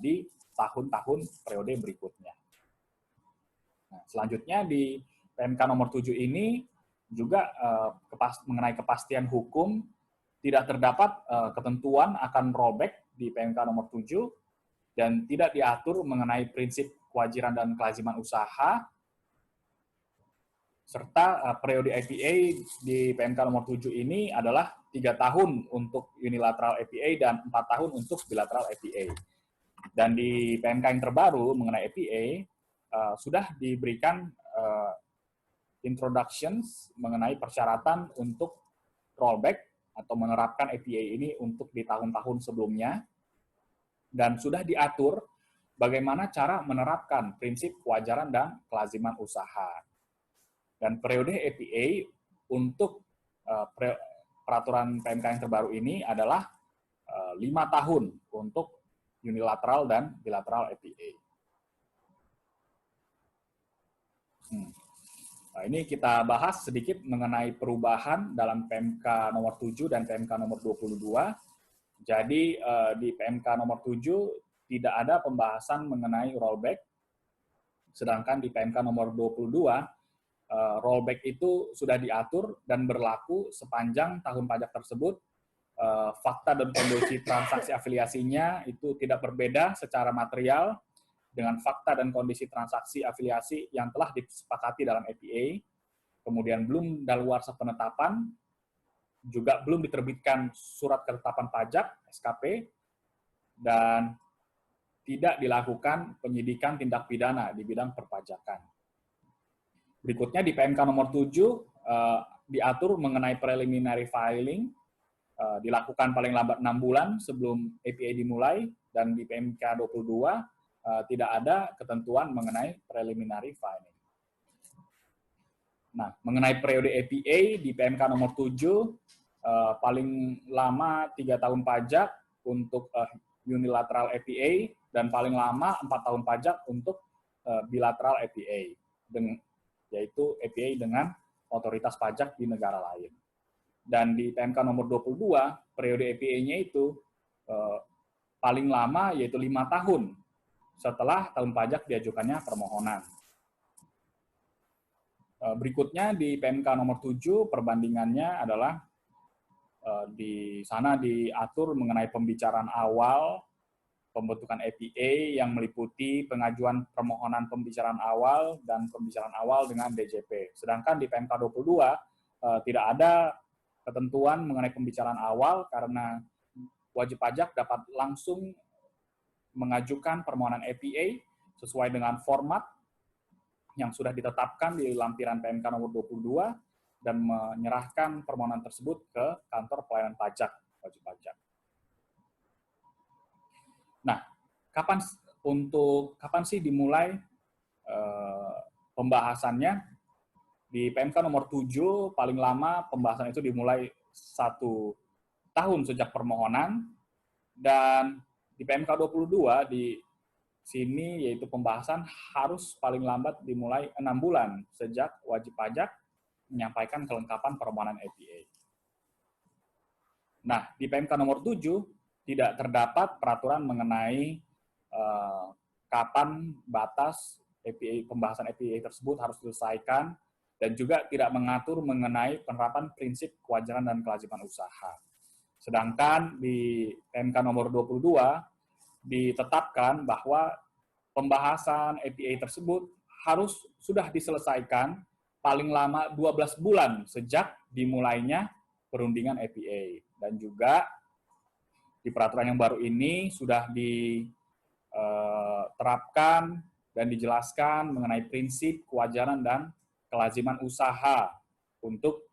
di tahun-tahun periode berikutnya. Nah, selanjutnya di PMK nomor 7 ini juga mengenai kepastian hukum, tidak terdapat ketentuan akan rollback di PMK nomor 7, dan tidak diatur mengenai prinsip kewajiran dan kelaziman usaha, serta periode APA di PMK nomor 7 ini adalah 3 tahun untuk unilateral APA dan 4 tahun untuk bilateral APA. Dan di PMK yang terbaru mengenai APA, sudah diberikan introductions mengenai persyaratan untuk rollback atau menerapkan APA ini untuk di tahun-tahun sebelumnya, dan sudah diatur bagaimana cara menerapkan prinsip kewajaran dan kelaziman usaha. Dan periode APA untuk peraturan PMK yang terbaru ini adalah 5 tahun untuk unilateral dan bilateral FTA. Nah, ini kita bahas sedikit mengenai perubahan dalam PMK nomor 7 dan PMK nomor 22. Jadi di PMK nomor 7 tidak ada pembahasan mengenai rollback, sedangkan di PMK nomor 22 rollback itu sudah diatur dan berlaku sepanjang tahun pajak tersebut. Fakta dan kondisi transaksi afiliasinya itu tidak berbeda secara material dengan fakta dan kondisi transaksi afiliasi yang telah disepakati dalam APA, kemudian belum daluarsa penetapan, juga belum diterbitkan surat ketetapan pajak (SKP), dan tidak dilakukan penyidikan tindak pidana di bidang perpajakan. Berikutnya di PMK nomor 7 diatur mengenai preliminary filing, dilakukan paling lambat 6 bulan sebelum APA dimulai, dan di PMK 22 tidak ada ketentuan mengenai preliminary filing. Nah, mengenai periode APA di PMK nomor 7, paling lama 3 tahun pajak untuk unilateral APA, dan paling lama 4 tahun pajak untuk bilateral APA, yaitu APA dengan otoritas pajak di negara lain. Dan di PMK nomor 22, periode APA-nya itu paling lama yaitu 5 tahun setelah tahun pajak diajukannya permohonan. Berikutnya di PMK nomor 7, perbandingannya adalah di sana diatur mengenai pembicaraan awal, pembentukan APA yang meliputi pengajuan permohonan pembicaraan awal dan pembicaraan awal dengan DJP. Sedangkan di PMK 22 tidak ada ketentuan mengenai pembicaraan awal karena wajib pajak dapat langsung mengajukan permohonan APA sesuai dengan format yang sudah ditetapkan di lampiran PMK nomor 22 dan menyerahkan permohonan tersebut ke kantor pelayanan pajak wajib pajak. Nah, kapan sih dimulai pembahasannya? Di PMK nomor 7 paling lama pembahasan itu dimulai 1 tahun sejak permohonan, dan di PMK 22 di sini yaitu pembahasan harus paling lambat dimulai 6 bulan sejak wajib pajak menyampaikan kelengkapan permohonan APA. Nah, di PMK nomor 7 tidak terdapat peraturan mengenai kapan batas APA, pembahasan APA tersebut harus diselesaikan, dan juga tidak mengatur mengenai penerapan prinsip kewajaran dan kelaziman usaha. Sedangkan di PMK nomor 22 ditetapkan bahwa pembahasan APA tersebut harus sudah diselesaikan paling lama 12 bulan sejak dimulainya perundingan APA. Dan juga di peraturan yang baru ini sudah diterapkan dan dijelaskan mengenai prinsip kewajaran dan kelaziman usaha untuk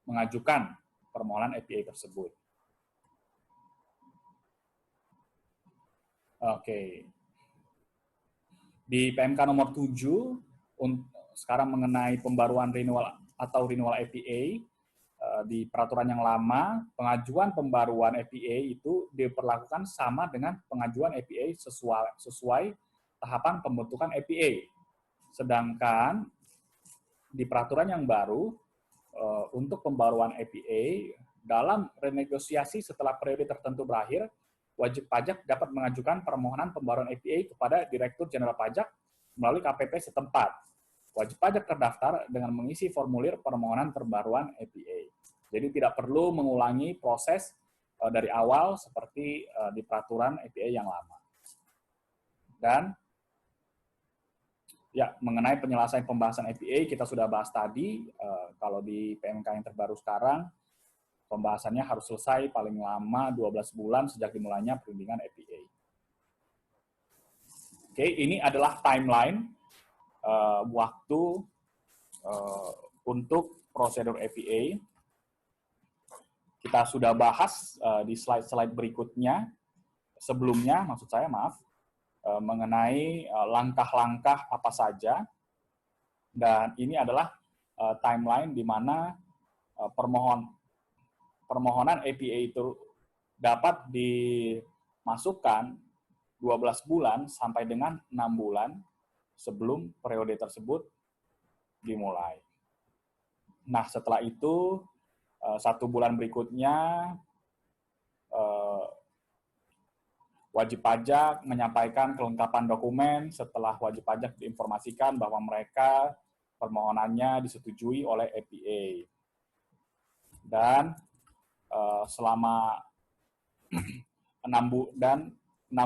mengajukan permohonan APA tersebut. Oke. Di PMK nomor 7, sekarang mengenai pembaruan renewal atau renewal APA, di peraturan yang lama, pengajuan pembaruan APA itu diperlakukan sama dengan pengajuan APA sesuai tahapan pembentukan APA. Sedangkan di peraturan yang baru, untuk pembaruan APA, dalam renegosiasi setelah periode tertentu berakhir, wajib pajak dapat mengajukan permohonan pembaruan APA kepada Direktur Jenderal Pajak melalui KPP setempat. Wajib pajak terdaftar dengan mengisi formulir permohonan perbaruan APA. Jadi tidak perlu mengulangi proses dari awal seperti di peraturan APA yang lama. Dan ya, mengenai penyelesaian pembahasan APA kita sudah bahas tadi. Kalau di PMK yang terbaru sekarang, pembahasannya harus selesai paling lama 12 bulan sejak dimulainya perundingan APA. Oke, ini adalah timeline waktu untuk prosedur APA. Kita sudah bahas di slide-slide berikutnya, sebelumnya maksud saya, mengenai langkah-langkah apa saja. Dan ini adalah timeline di mana permohonan APA itu dapat dimasukkan 12 bulan sampai dengan 6 bulan sebelum periode tersebut dimulai. Nah, setelah itu 1 bulan berikutnya wajib pajak menyampaikan kelengkapan dokumen setelah wajib pajak diinformasikan bahwa mereka permohonannya disetujui oleh APA. Dan selama 6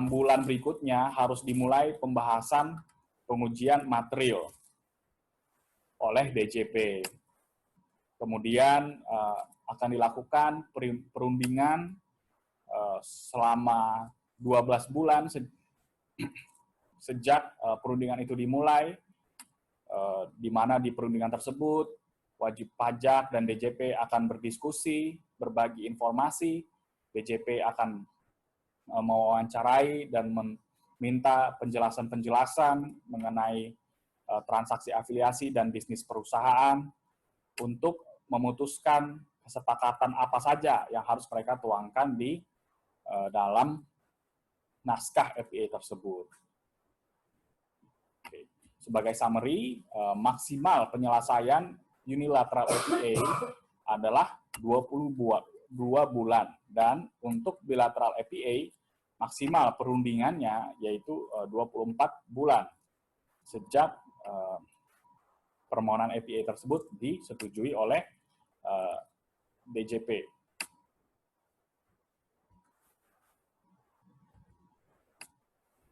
bulan berikutnya harus dimulai pembahasan pengujian material oleh DJP. Kemudian akan dilakukan perundingan selama 12 bulan sejak perundingan itu dimulai, di mana di perundingan tersebut wajib pajak dan DJP akan berdiskusi, berbagi informasi, DJP akan mewawancarai dan meminta penjelasan-penjelasan mengenai transaksi afiliasi dan bisnis perusahaan untuk memutuskan kesepakatan apa saja yang harus mereka tuangkan di dalam naskah FPA tersebut. Oke. Sebagai summary, maksimal penyelesaian unilateral FPA adalah 22 bulan, dan untuk bilateral FPA maksimal perundingannya yaitu 24 bulan sejak permohonan FPA tersebut disetujui oleh DJP.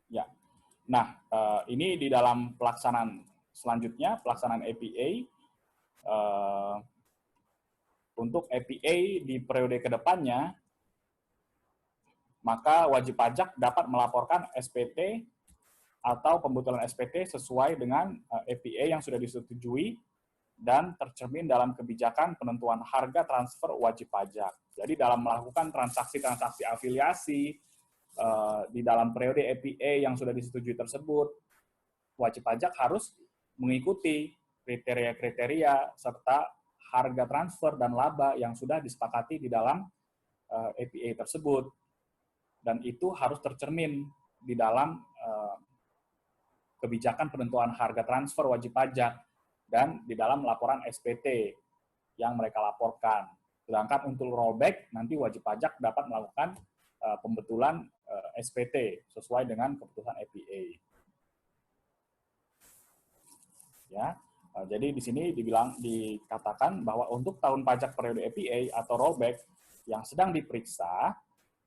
Ya, nah ini di dalam pelaksanaan selanjutnya, pelaksanaan APA, untuk APA di periode kedepannya, maka wajib pajak dapat melaporkan SPT atau pembetulan SPT sesuai dengan APA yang sudah disetujui dan tercermin dalam kebijakan penentuan harga transfer wajib pajak. Jadi dalam melakukan transaksi-transaksi afiliasi, di dalam periode APA yang sudah disetujui tersebut, wajib pajak harus mengikuti kriteria-kriteria serta harga transfer dan laba yang sudah disepakati di dalam APA tersebut. Dan itu harus tercermin di dalam kebijakan penentuan harga transfer wajib pajak dan di dalam laporan SPT yang mereka laporkan. Sedangkan untuk rollback, nanti wajib pajak dapat melakukan pembetulan SPT sesuai dengan keputusan APA. Ya, jadi di sini dikatakan bahwa untuk tahun pajak periode APA atau rollback yang sedang diperiksa,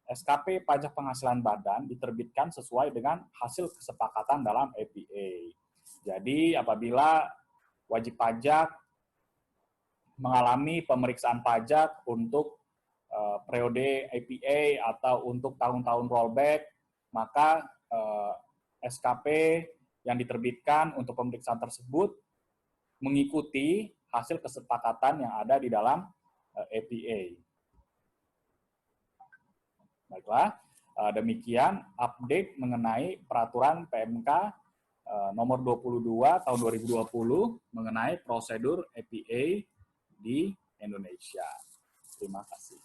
SKP pajak penghasilan badan diterbitkan sesuai dengan hasil kesepakatan dalam APA. Jadi apabila wajib pajak mengalami pemeriksaan pajak untuk periode APA atau untuk tahun-tahun rollback, maka SKP yang diterbitkan untuk pemeriksaan tersebut mengikuti hasil kesepakatan yang ada di dalam APA. Baiklah, demikian update mengenai peraturan PMK nomor 22 tahun 2020 mengenai prosedur APA di Indonesia. Terima kasih.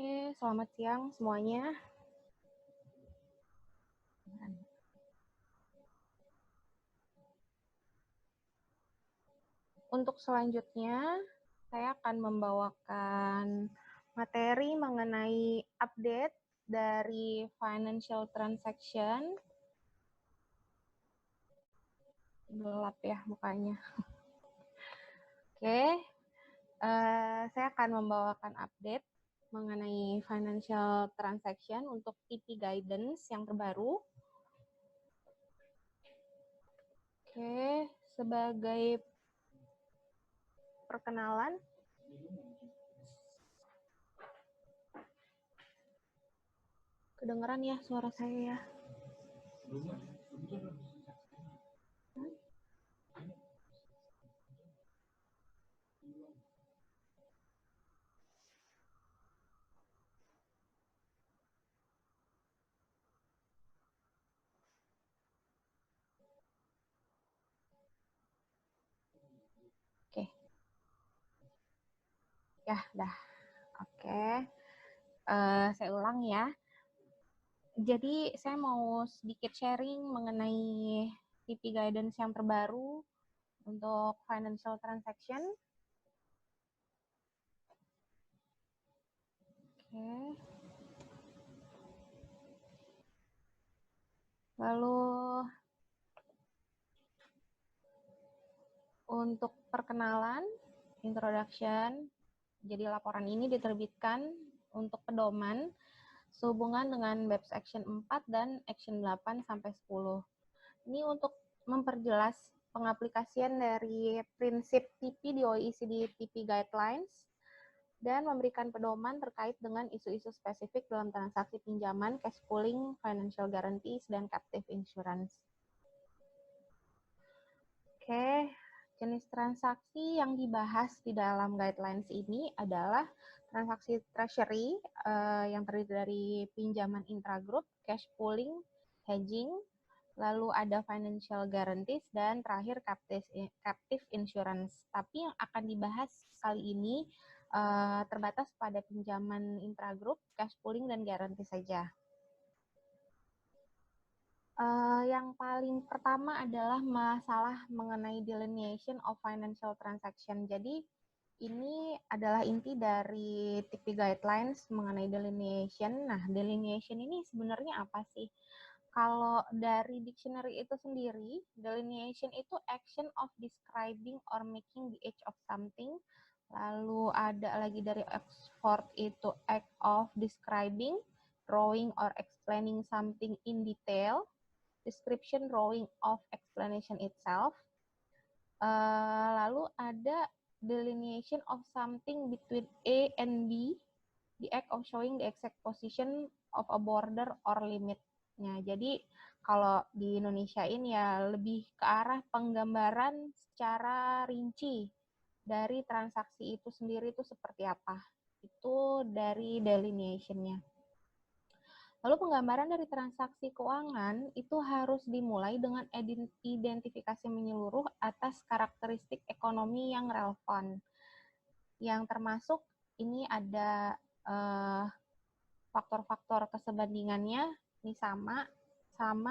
Oke, selamat siang semuanya. Untuk selanjutnya, saya akan membawakan materi mengenai update dari financial transaction. Gelap ya mukanya. Oke, saya akan membawakan update mengenai financial transaction untuk TP guidance yang terbaru. Oke, sebagai perkenalan, kedengeran ya suara saya ya? Oke, ya dah. Oke, saya ulang ya. Jadi saya mau sedikit sharing mengenai TP Guidance yang terbaru untuk financial transaction. Oke. Lalu untuk perkenalan, introduction, jadi laporan ini diterbitkan untuk pedoman sehubungan dengan BEPS Action 4 dan Action 8 sampai 10. Ini untuk memperjelas pengaplikasian dari prinsip TP di OECD TP Guidelines dan memberikan pedoman terkait dengan isu-isu spesifik dalam transaksi pinjaman, cash pooling, financial guarantees, dan captive insurance. Oke, jenis transaksi yang dibahas di dalam guidelines ini adalah transaksi treasury yang terdiri dari pinjaman intragroup, cash pooling, hedging, lalu ada financial guarantees, dan terakhir captive insurance. Tapi yang akan dibahas kali ini terbatas pada pinjaman intragroup, cash pooling, dan guarantee saja. Yang paling pertama adalah masalah mengenai delineation of financial transaction. Jadi ini adalah inti dari TP Guidelines mengenai delineation. Nah, delineation ini sebenarnya apa sih? Kalau dari dictionary itu sendiri, delineation itu action of describing or making the edge of something. Lalu ada lagi dari Oxford itu act of describing, drawing or explaining something in detail. Description, drawing of explanation itself. Lalu ada delineation of something between A and B, the act of showing the exact position of a border or limitnya. Jadi kalau di Indonesia ini ya lebih ke arah penggambaran secara rinci dari transaksi itu sendiri itu seperti apa. Itu dari delineation-nya. Lalu penggambaran dari transaksi keuangan itu harus dimulai dengan identifikasi menyeluruh atas karakteristik ekonomi yang relevan. Yang termasuk ini ada faktor-faktor kesebandingannya, ini sama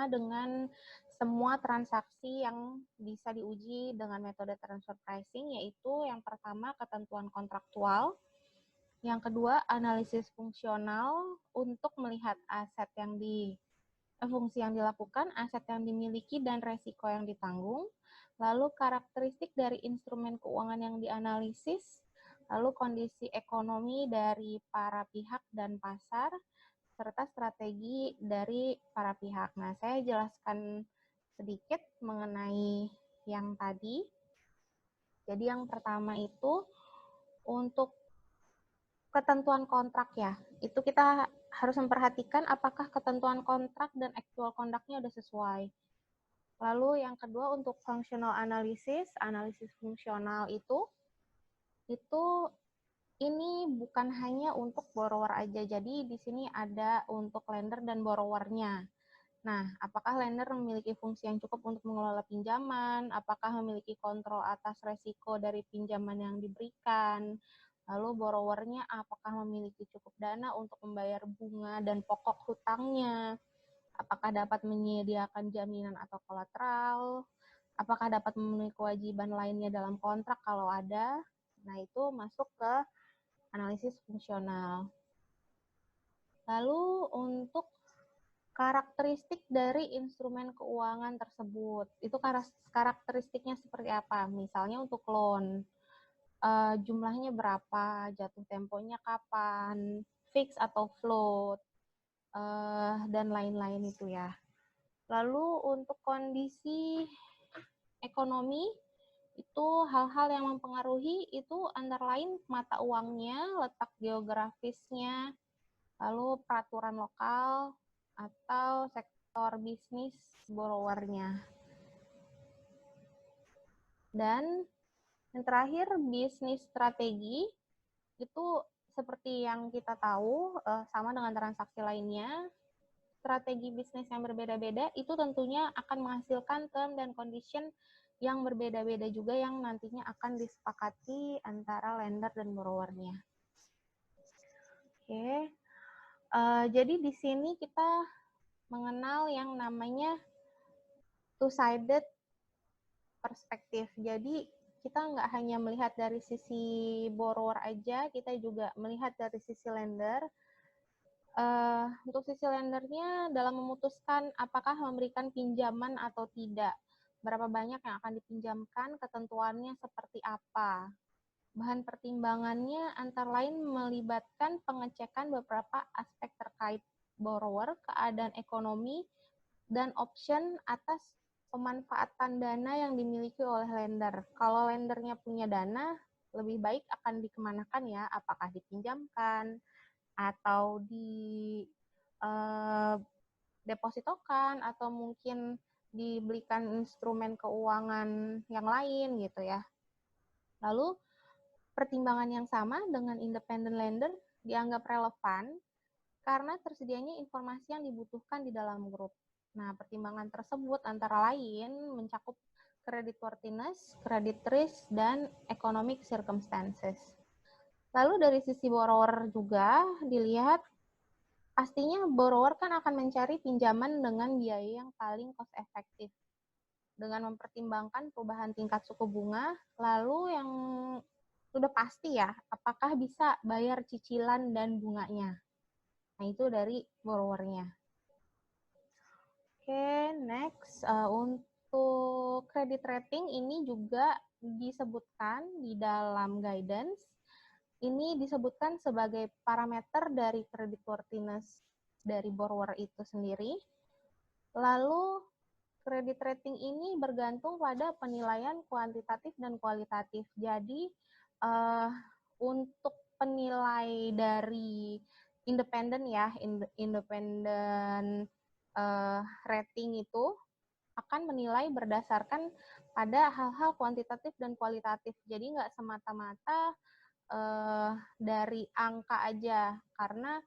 dengan semua transaksi yang bisa diuji dengan metode transfer pricing, yaitu yang pertama ketentuan kontraktual, yang kedua, analisis fungsional untuk melihat aset yang fungsi yang dilakukan, aset yang dimiliki, dan resiko yang ditanggung. Lalu karakteristik dari instrumen keuangan yang dianalisis, lalu kondisi ekonomi dari para pihak dan pasar, serta strategi dari para pihak. Nah, saya jelaskan sedikit mengenai yang tadi. Jadi yang pertama itu untuk ketentuan kontrak ya, itu kita harus memperhatikan apakah ketentuan kontrak dan actual conduct-nya udah sesuai. Lalu yang kedua untuk functional analysis, analisis fungsional itu ini bukan hanya untuk borrower aja, jadi di sini ada untuk lender dan borrowernya. Nah, apakah lender memiliki fungsi yang cukup untuk mengelola pinjaman? Apakah memiliki kontrol atas resiko dari pinjaman yang diberikan? Lalu borrowernya apakah memiliki cukup dana untuk membayar bunga dan pokok hutangnya? Apakah dapat menyediakan jaminan atau kolateral? Apakah dapat memenuhi kewajiban lainnya dalam kontrak kalau ada? Nah, itu masuk ke analisis fungsional. Lalu untuk karakteristik dari instrumen keuangan tersebut, itu karakteristiknya seperti apa? Misalnya untuk loan, jumlahnya berapa, jatuh temponya kapan, fix atau float, dan lain-lain itu ya. Lalu untuk kondisi ekonomi itu hal-hal yang mempengaruhi itu antara lain mata uangnya, letak geografisnya, lalu peraturan lokal, atau sektor bisnis borrowernya. Dan yang terakhir, bisnis strategi itu seperti yang kita tahu, sama dengan transaksi lainnya, strategi bisnis yang berbeda-beda itu tentunya akan menghasilkan term dan condition yang berbeda-beda juga yang nantinya akan disepakati antara lender dan borrowernya. Oke, jadi di sini kita mengenal yang namanya two-sided perspektif. Jadi kita nggak hanya melihat dari sisi borrower aja, kita juga melihat dari sisi lender. Untuk sisi lendernya dalam memutuskan apakah memberikan pinjaman atau tidak, berapa banyak yang akan dipinjamkan, ketentuannya seperti apa. Bahan pertimbangannya antara lain melibatkan pengecekan beberapa aspek terkait borrower, keadaan ekonomi, dan option atas pemanfaatan dana yang dimiliki oleh lender. Kalau lendernya punya dana, lebih baik akan dikemanakan ya, apakah dipinjamkan, atau di depositokan, atau mungkin dibelikan instrumen keuangan yang lain gitu ya. Lalu pertimbangan yang sama dengan independent lender dianggap relevan karena tersedianya informasi yang dibutuhkan di dalam grup. Nah, pertimbangan tersebut antara lain mencakup creditworthiness, credit risk, dan economic circumstances. Lalu dari sisi borrower juga dilihat, pastinya borrower kan akan mencari pinjaman dengan biaya yang paling cost efektif dengan mempertimbangkan perubahan tingkat suku bunga, lalu yang sudah pasti ya, apakah bisa bayar cicilan dan bunganya. Nah, itu dari borrowernya. Oke, next. Untuk credit rating ini juga disebutkan di dalam guidance. Ini disebutkan sebagai parameter dari creditworthiness dari borrower itu sendiri. Lalu, credit rating ini bergantung pada penilaian kuantitatif dan kualitatif. Jadi, untuk penilai dari independen ya, independen rating itu akan menilai berdasarkan pada hal-hal kuantitatif dan kualitatif. Jadi nggak semata-mata dari angka aja, karena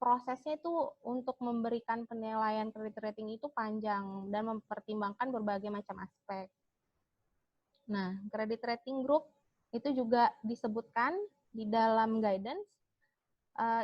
prosesnya itu untuk memberikan penilaian credit rating itu panjang dan mempertimbangkan berbagai macam aspek. Nah, credit rating group itu juga disebutkan di dalam guidance.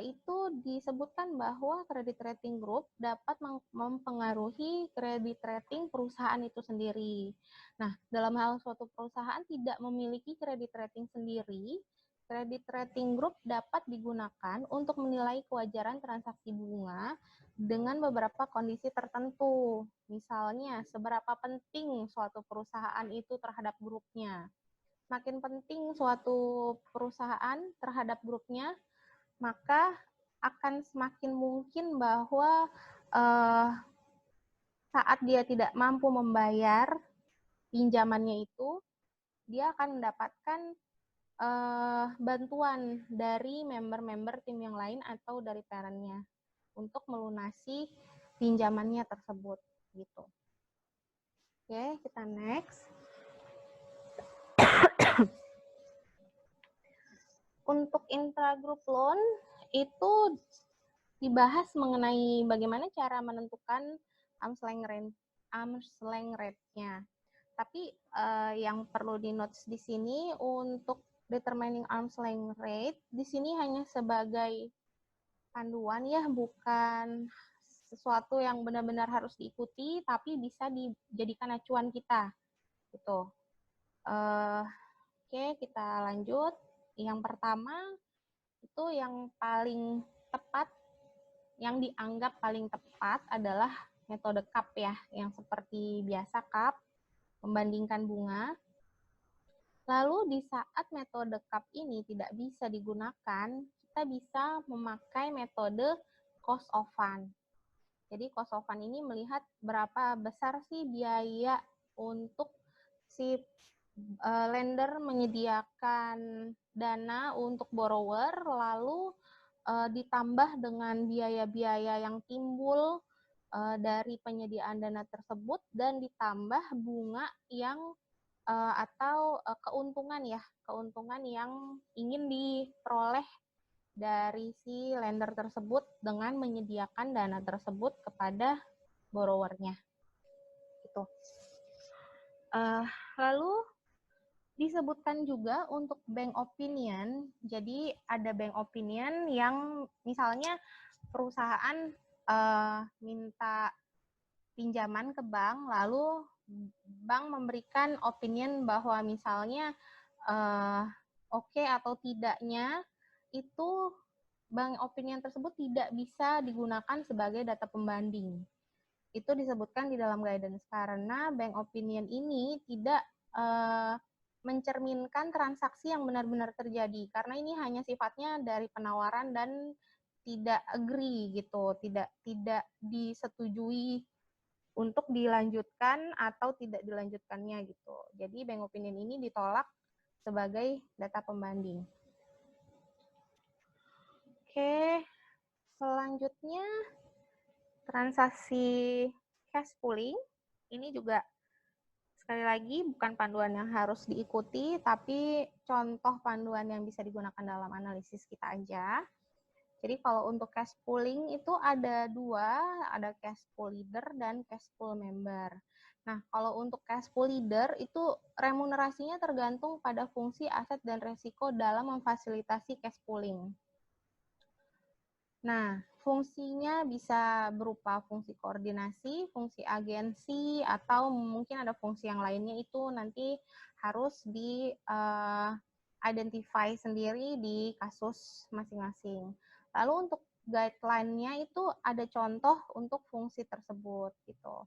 Itu disebutkan bahwa credit rating group dapat mempengaruhi credit rating perusahaan itu sendiri. Nah, dalam hal suatu perusahaan tidak memiliki credit rating sendiri, credit rating group dapat digunakan untuk menilai kewajaran transaksi bunga dengan beberapa kondisi tertentu. Misalnya, seberapa penting suatu perusahaan itu terhadap grupnya. Semakin penting suatu perusahaan terhadap grupnya, maka akan semakin mungkin bahwa saat dia tidak mampu membayar pinjamannya itu, dia akan mendapatkan bantuan dari member-member tim yang lain atau dari parent-nya untuk melunasi pinjamannya tersebut gitu. Oke, kita next. Untuk intragroup loan itu dibahas mengenai bagaimana cara menentukan arm's length rate-nya. Tapi yang perlu di-notes di sini untuk determining arm's length rate di sini hanya sebagai panduan ya, bukan sesuatu yang benar-benar harus diikuti, tapi bisa dijadikan acuan kita gitu. Oke, kita lanjut. Yang pertama itu yang paling tepat, yang dianggap paling tepat adalah metode CAP ya, yang seperti biasa CAP, membandingkan bunga. Lalu di saat metode CAP ini tidak bisa digunakan, kita bisa memakai metode cost of fund. Jadi cost of fund ini melihat berapa besar sih biaya untuk si lender menyediakan dana untuk borrower, lalu ditambah dengan biaya-biaya yang timbul dari penyediaan dana tersebut, dan ditambah bunga yang atau keuntungan yang ingin diperoleh dari si lender tersebut dengan menyediakan dana tersebut kepada borrowernya. Gitu. Lalu disebutkan juga untuk bank opinion. Jadi ada bank opinion yang misalnya perusahaan minta pinjaman ke bank, lalu bank memberikan opinion bahwa misalnya oke atau tidaknya itu bank opinion tersebut tidak bisa digunakan sebagai data pembanding. Itu disebutkan di dalam guidance karena bank opinion ini tidak mencerminkan transaksi yang benar-benar terjadi, karena ini hanya sifatnya dari penawaran dan tidak agree gitu, tidak disetujui untuk dilanjutkan atau tidak dilanjutkannya gitu. Jadi bank opinion ini ditolak sebagai data pembanding. Oke, selanjutnya transaksi cash pooling. Ini juga sekali lagi bukan panduan yang harus diikuti, tapi contoh panduan yang bisa digunakan dalam analisis kita aja. Jadi kalau untuk cash pooling itu ada dua, ada cash pool leader dan cash pool member. Nah, kalau untuk cash pool leader itu remunerasinya tergantung pada fungsi aset dan resiko dalam memfasilitasi cash pooling. Nah, fungsinya bisa berupa fungsi koordinasi, fungsi agensi, atau mungkin ada fungsi yang lainnya, itu nanti harus di-identify sendiri di kasus masing-masing. Lalu untuk guideline-nya itu ada contoh untuk fungsi tersebut gitu.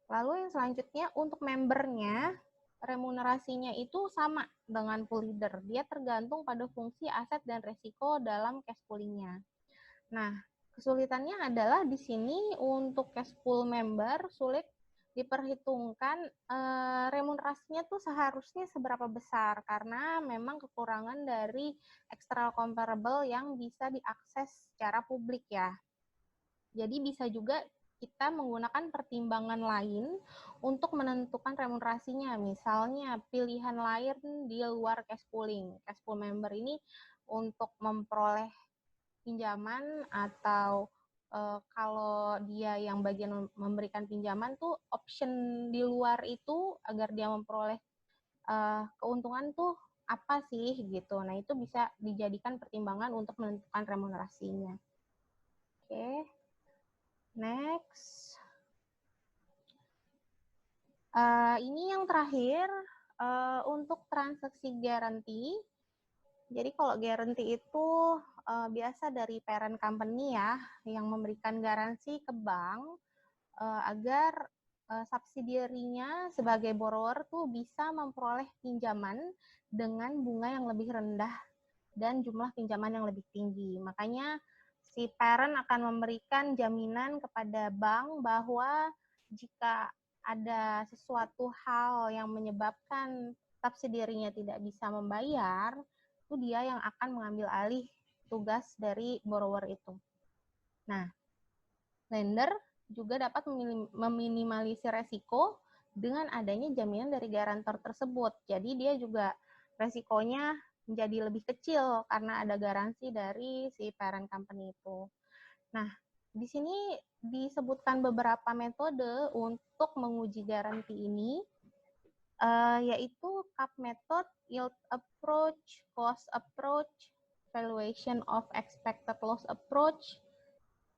Lalu yang selanjutnya untuk membernya, remunerasinya itu sama dengan pool leader. Dia tergantung pada fungsi aset dan resiko dalam cash pooling-nya. Nah, kesulitannya adalah di sini untuk cash pool member sulit diperhitungkan remunerasinya tuh seharusnya seberapa besar, karena memang kekurangan dari external comparable yang bisa diakses secara publik ya. Jadi bisa juga kita menggunakan pertimbangan lain untuk menentukan remunerasinya. Misalnya pilihan lain di luar cash pooling. Cash pool member ini untuk memperoleh pinjaman, atau kalau dia yang bagian memberikan pinjaman tuh option di luar itu agar dia memperoleh keuntungan tuh apa sih gitu. Nah, itu bisa dijadikan pertimbangan untuk menentukan remunerasinya. Oke. Next. Ini yang terakhir untuk transaksi guarantee. Jadi kalau guarantee itu biasa dari parent company ya, yang memberikan garansi ke bank agar subsidiary-nya sebagai borrower tuh bisa memperoleh pinjaman dengan bunga yang lebih rendah dan jumlah pinjaman yang lebih tinggi. Makanya si parent akan memberikan jaminan kepada bank bahwa jika ada sesuatu hal yang menyebabkan subsidiary-nya tidak bisa membayar, itu dia yang akan mengambil alih tugas dari borrower itu. Nah, lender juga dapat meminimalisir resiko dengan adanya jaminan dari garantor tersebut. Jadi dia juga resikonya menjadi lebih kecil karena ada garansi dari si parent company itu. Nah, di sini disebutkan beberapa metode untuk menguji garansi ini, yaitu CAP method, yield approach, cost approach, valuation of expected loss approach,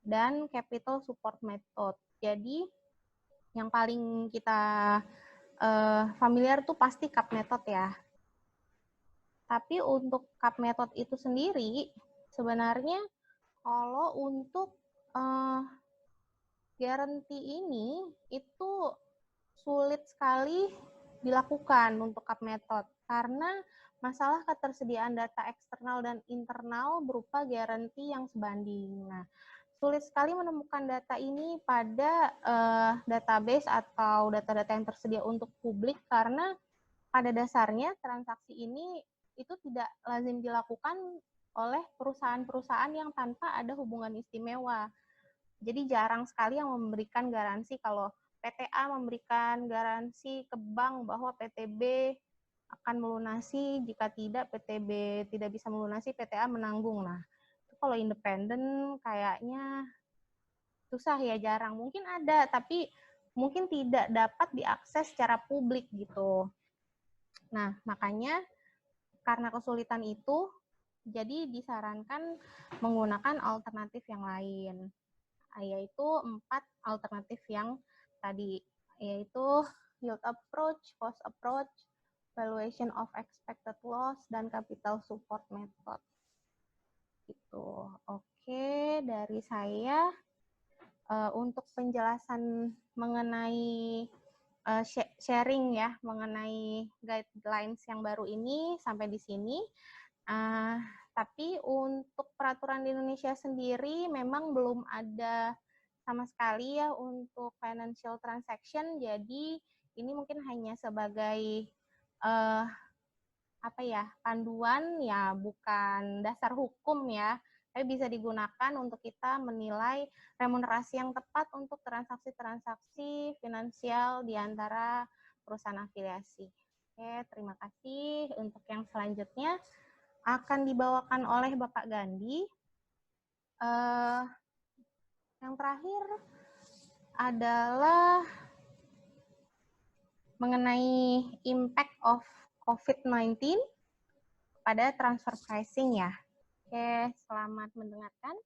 dan capital support method. Jadi yang paling kita familiar tuh pasti CAP method ya. Tapi untuk CAP method itu sendiri sebenarnya kalau untuk guarantee ini itu sulit sekali dilakukan untuk CAP method karena masalah ketersediaan data eksternal dan internal berupa guarantee yang sebanding. Nah, sulit sekali menemukan data ini pada database atau data-data yang tersedia untuk publik karena pada dasarnya transaksi ini itu tidak lazim dilakukan oleh perusahaan-perusahaan yang tanpa ada hubungan istimewa. Jadi jarang sekali yang memberikan garansi kalau PTA memberikan garansi ke bank bahwa PTB akan melunasi, jika tidak PTB tidak bisa melunasi, PTA menanggung. Nah, itu kalau independen kayaknya susah ya, jarang. Mungkin ada, tapi mungkin tidak dapat diakses secara publik gitu. Nah, makanya karena kesulitan itu, jadi disarankan menggunakan alternatif yang lain, yaitu 4 alternatif yang tadi, yaitu yield approach, cost approach, valuation of expected loss, dan capital support method. Gitu. Oke, dari saya untuk penjelasan mengenai sharing ya, mengenai guidelines yang baru ini sampai di sini. Tapi untuk peraturan di Indonesia sendiri memang belum ada sama sekali ya untuk financial transaction, jadi ini mungkin hanya sebagai panduan ya, bukan dasar hukum ya, tapi bisa digunakan untuk kita menilai remunerasi yang tepat untuk transaksi-transaksi finansial di antara perusahaan afiliasi. Oke, terima kasih. Untuk yang selanjutnya akan dibawakan oleh Bapak Gandhi. Yang terakhir adalah mengenai impact of COVID-19 pada transfer pricing ya. Oke, selamat mendengarkan.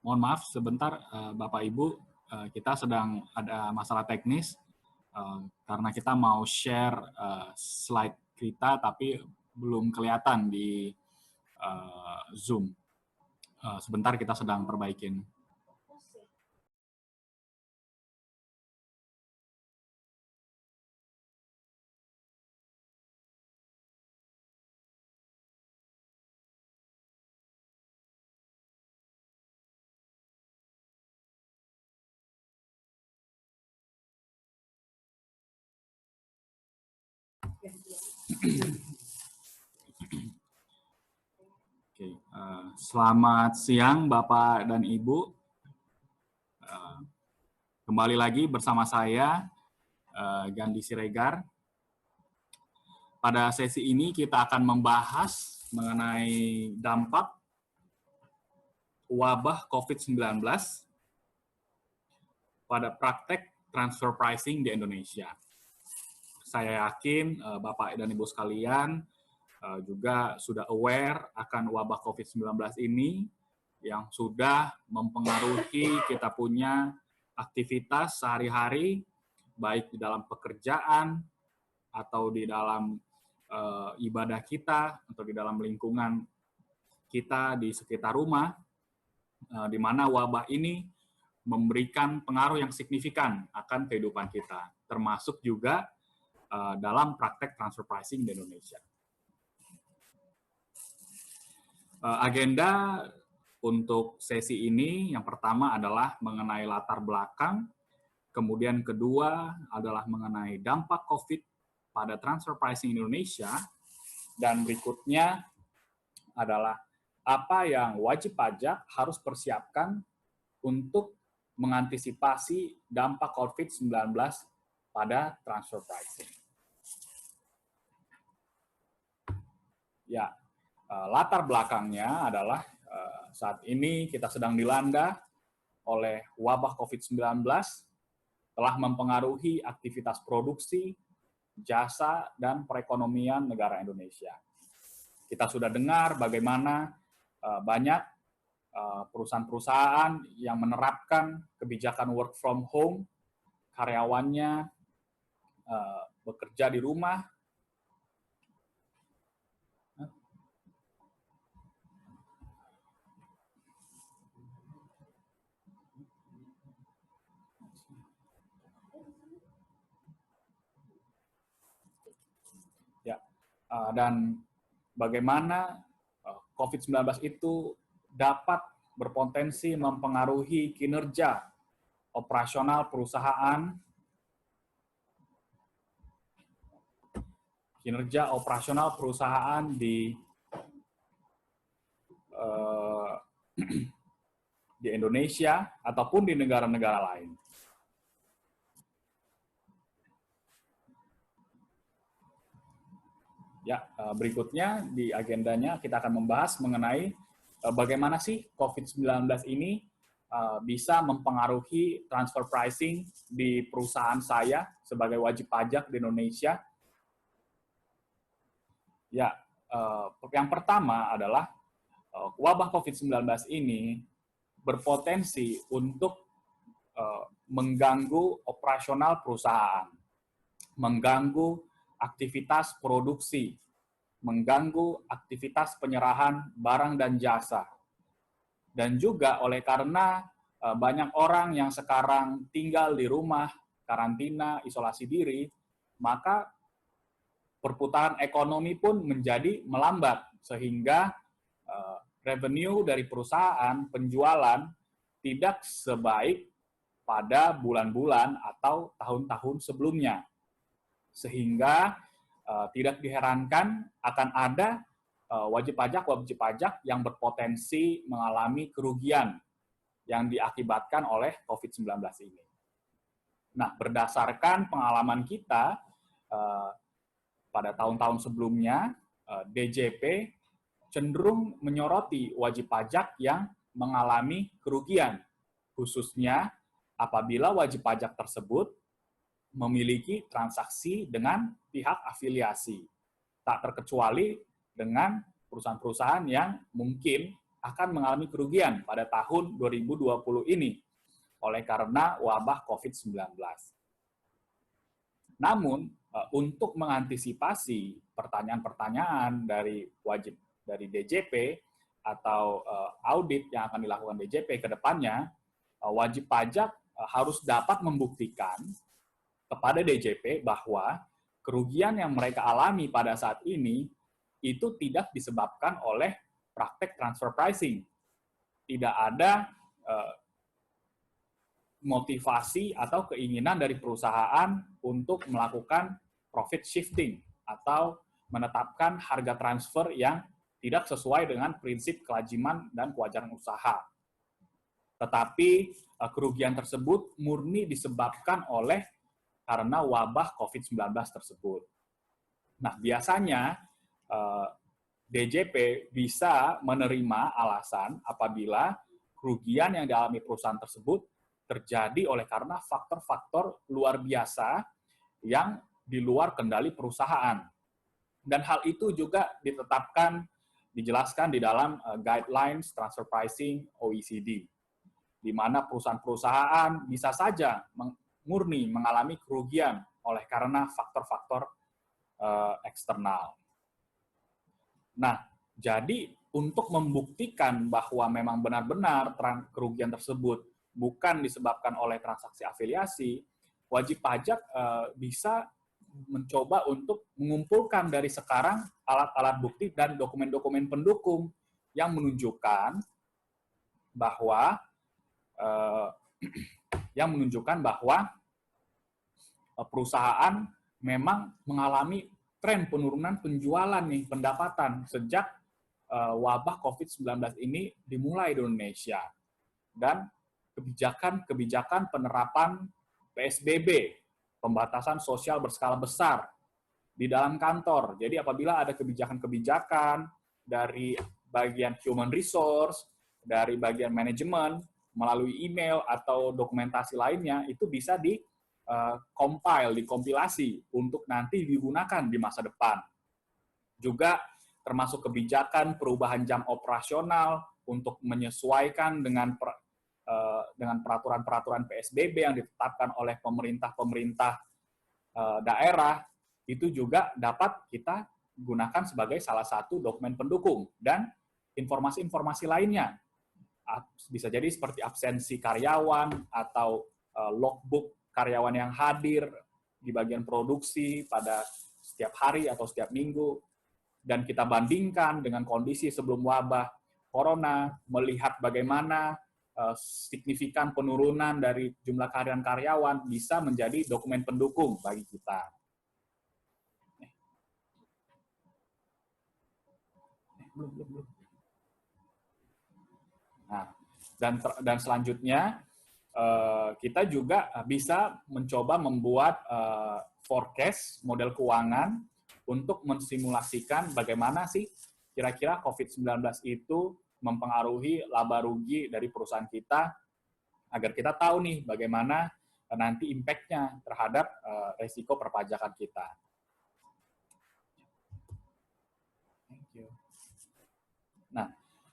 Mohon maaf sebentar, Bapak Ibu, kita sedang ada masalah teknis karena kita mau share slide kita tapi belum kelihatan di Zoom. Sebentar kita sedang perbaikin. Oke, selamat siang Bapak dan Ibu. Kembali lagi bersama saya, Gandhi Siregar. Pada sesi ini kita akan membahas mengenai dampak wabah COVID-19 pada praktek transfer pricing di Indonesia. Saya yakin Bapak dan Ibu sekalian juga sudah aware akan wabah COVID-19 ini yang sudah mempengaruhi kita punya aktivitas sehari-hari, baik di dalam pekerjaan atau di dalam ibadah kita, atau di dalam lingkungan kita di sekitar rumah. di mana wabah ini memberikan pengaruh yang signifikan akan kehidupan kita, termasuk juga dalam praktek transfer pricing di Indonesia. Agenda untuk sesi ini yang pertama adalah mengenai latar belakang, kemudian kedua adalah mengenai dampak COVID pada transfer pricing Indonesia, dan berikutnya adalah apa yang wajib pajak harus persiapkan untuk mengantisipasi dampak COVID-19 pada transfer pricing. Ya, latar belakangnya adalah saat ini kita sedang dilanda oleh wabah COVID-19 telah mempengaruhi aktivitas produksi, jasa, dan perekonomian negara Indonesia. Kita sudah dengar bagaimana banyak perusahaan-perusahaan yang menerapkan kebijakan work from home, karyawannya bekerja di rumah. Dan bagaimana COVID-19 itu dapat berpotensi mempengaruhi kinerja operasional perusahaan, di Indonesia ataupun di negara-negara lain. Ya, berikutnya di agendanya kita akan membahas mengenai bagaimana sih COVID-19 ini bisa mempengaruhi transfer pricing di perusahaan saya sebagai wajib pajak di Indonesia. Ya, yang pertama adalah wabah COVID-19 ini berpotensi untuk mengganggu operasional perusahaan, mengganggu aktivitas produksi, mengganggu aktivitas penyerahan barang dan jasa. Dan juga oleh karena banyak orang yang sekarang tinggal di rumah, karantina, isolasi diri, maka perputaran ekonomi pun menjadi melambat, sehingga revenue dari perusahaan, penjualan, tidak sebaik pada bulan-bulan atau tahun-tahun sebelumnya. Sehingga tidak diherankan akan ada wajib pajak yang berpotensi mengalami kerugian yang diakibatkan oleh COVID-19 ini. Nah, berdasarkan pengalaman kita pada tahun-tahun sebelumnya, DJP cenderung menyoroti wajib pajak yang mengalami kerugian, khususnya apabila wajib pajak tersebut memiliki transaksi dengan pihak afiliasi, tak terkecuali dengan perusahaan-perusahaan yang mungkin akan mengalami kerugian pada tahun 2020 ini oleh karena wabah COVID-19. Namun, untuk mengantisipasi pertanyaan-pertanyaan dari DJP atau audit yang akan dilakukan DJP ke depannya, wajib pajak harus dapat membuktikan kepada DJP bahwa kerugian yang mereka alami pada saat ini itu tidak disebabkan oleh praktek transfer pricing. Tidak ada motivasi atau keinginan dari perusahaan untuk melakukan profit shifting atau menetapkan harga transfer yang tidak sesuai dengan prinsip kelaziman dan kewajaran usaha. Tetapi kerugian tersebut murni disebabkan oleh karena wabah COVID-19 tersebut. Nah, biasanya DJP bisa menerima alasan apabila kerugian yang dialami perusahaan tersebut terjadi oleh karena faktor-faktor luar biasa yang di luar kendali perusahaan. Dan hal itu juga dijelaskan di dalam Guidelines Transfer Pricing OECD, di mana perusahaan-perusahaan bisa saja murni mengalami kerugian oleh karena faktor-faktor eksternal. Nah, jadi untuk membuktikan bahwa memang benar-benar kerugian tersebut bukan disebabkan oleh transaksi afiliasi, wajib pajak bisa mencoba untuk mengumpulkan dari sekarang alat-alat bukti dan dokumen-dokumen pendukung yang menunjukkan bahwa perusahaan memang mengalami tren penurunan penjualan nih, pendapatan sejak wabah COVID-19 ini dimulai di Indonesia. Dan kebijakan penerapan PSBB, pembatasan sosial berskala besar di dalam kantor. Jadi apabila ada kebijakan-kebijakan dari bagian human resource, dari bagian manajemen, melalui email atau dokumentasi lainnya, itu bisa dikompilasi untuk nanti digunakan di masa depan. Juga termasuk kebijakan perubahan jam operasional untuk menyesuaikan dengan peraturan-peraturan PSBB yang ditetapkan oleh pemerintah daerah, itu juga dapat kita gunakan sebagai salah satu dokumen pendukung. Dan informasi-informasi lainnya, bisa jadi seperti absensi karyawan atau logbook karyawan yang hadir di bagian produksi pada setiap hari atau setiap minggu, dan kita bandingkan dengan kondisi sebelum wabah corona, melihat bagaimana signifikan penurunan dari jumlah karyawan bisa menjadi dokumen pendukung bagi kita. Nah, dan selanjutnya kita juga bisa mencoba membuat forecast model keuangan untuk mensimulasikan bagaimana sih kira-kira COVID-19 itu mempengaruhi laba rugi dari perusahaan kita, agar kita tahu nih bagaimana nanti impact-nya terhadap resiko perpajakan kita. Nah,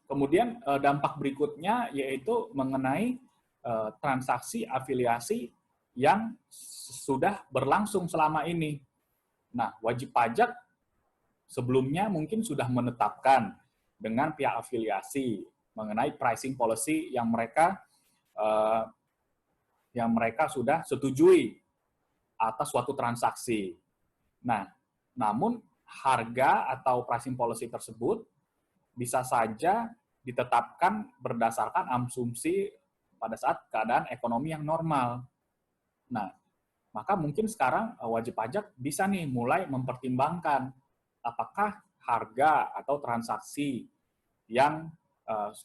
kemudian dampak berikutnya yaitu mengenai transaksi afiliasi yang sudah berlangsung selama ini. Nah, wajib pajak sebelumnya mungkin sudah menetapkan dengan pihak afiliasi mengenai pricing policy yang mereka sudah setujui atas suatu transaksi. Nah, namun harga atau pricing policy tersebut bisa saja ditetapkan berdasarkan asumsi pada saat keadaan ekonomi yang normal. Nah, maka mungkin sekarang wajib pajak bisa nih mulai mempertimbangkan apakah harga atau transaksi yang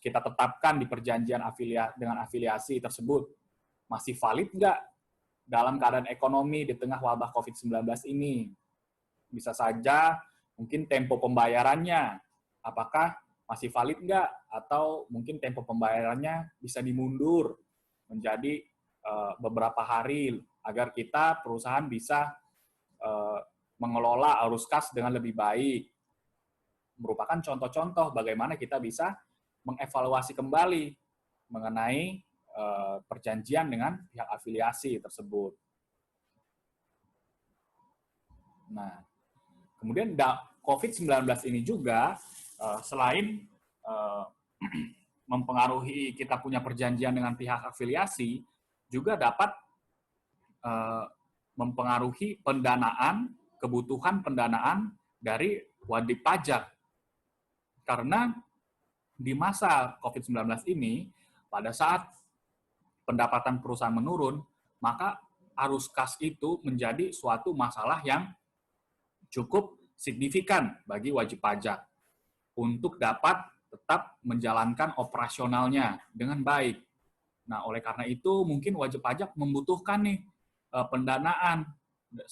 kita tetapkan di perjanjian dengan afiliasi tersebut masih valid nggak dalam keadaan ekonomi di tengah wabah COVID-19 ini. Bisa saja mungkin tempo pembayarannya, apakah masih valid nggak, atau mungkin tempo pembayarannya bisa dimundur menjadi beberapa hari agar perusahaan bisa mengelola arus kas dengan lebih baik. Merupakan contoh-contoh bagaimana kita bisa mengevaluasi kembali mengenai perjanjian dengan pihak afiliasi tersebut. Nah, kemudian COVID-19 ini juga selain mempengaruhi kita punya perjanjian dengan pihak afiliasi, juga dapat mempengaruhi kebutuhan pendanaan dari wajib pajak. Karena di masa COVID-19 ini, pada saat pendapatan perusahaan menurun, maka arus kas itu menjadi suatu masalah yang cukup signifikan bagi wajib pajak untuk dapat tetap menjalankan operasionalnya dengan baik. Nah, oleh karena itu mungkin wajib pajak membutuhkan nih pendanaan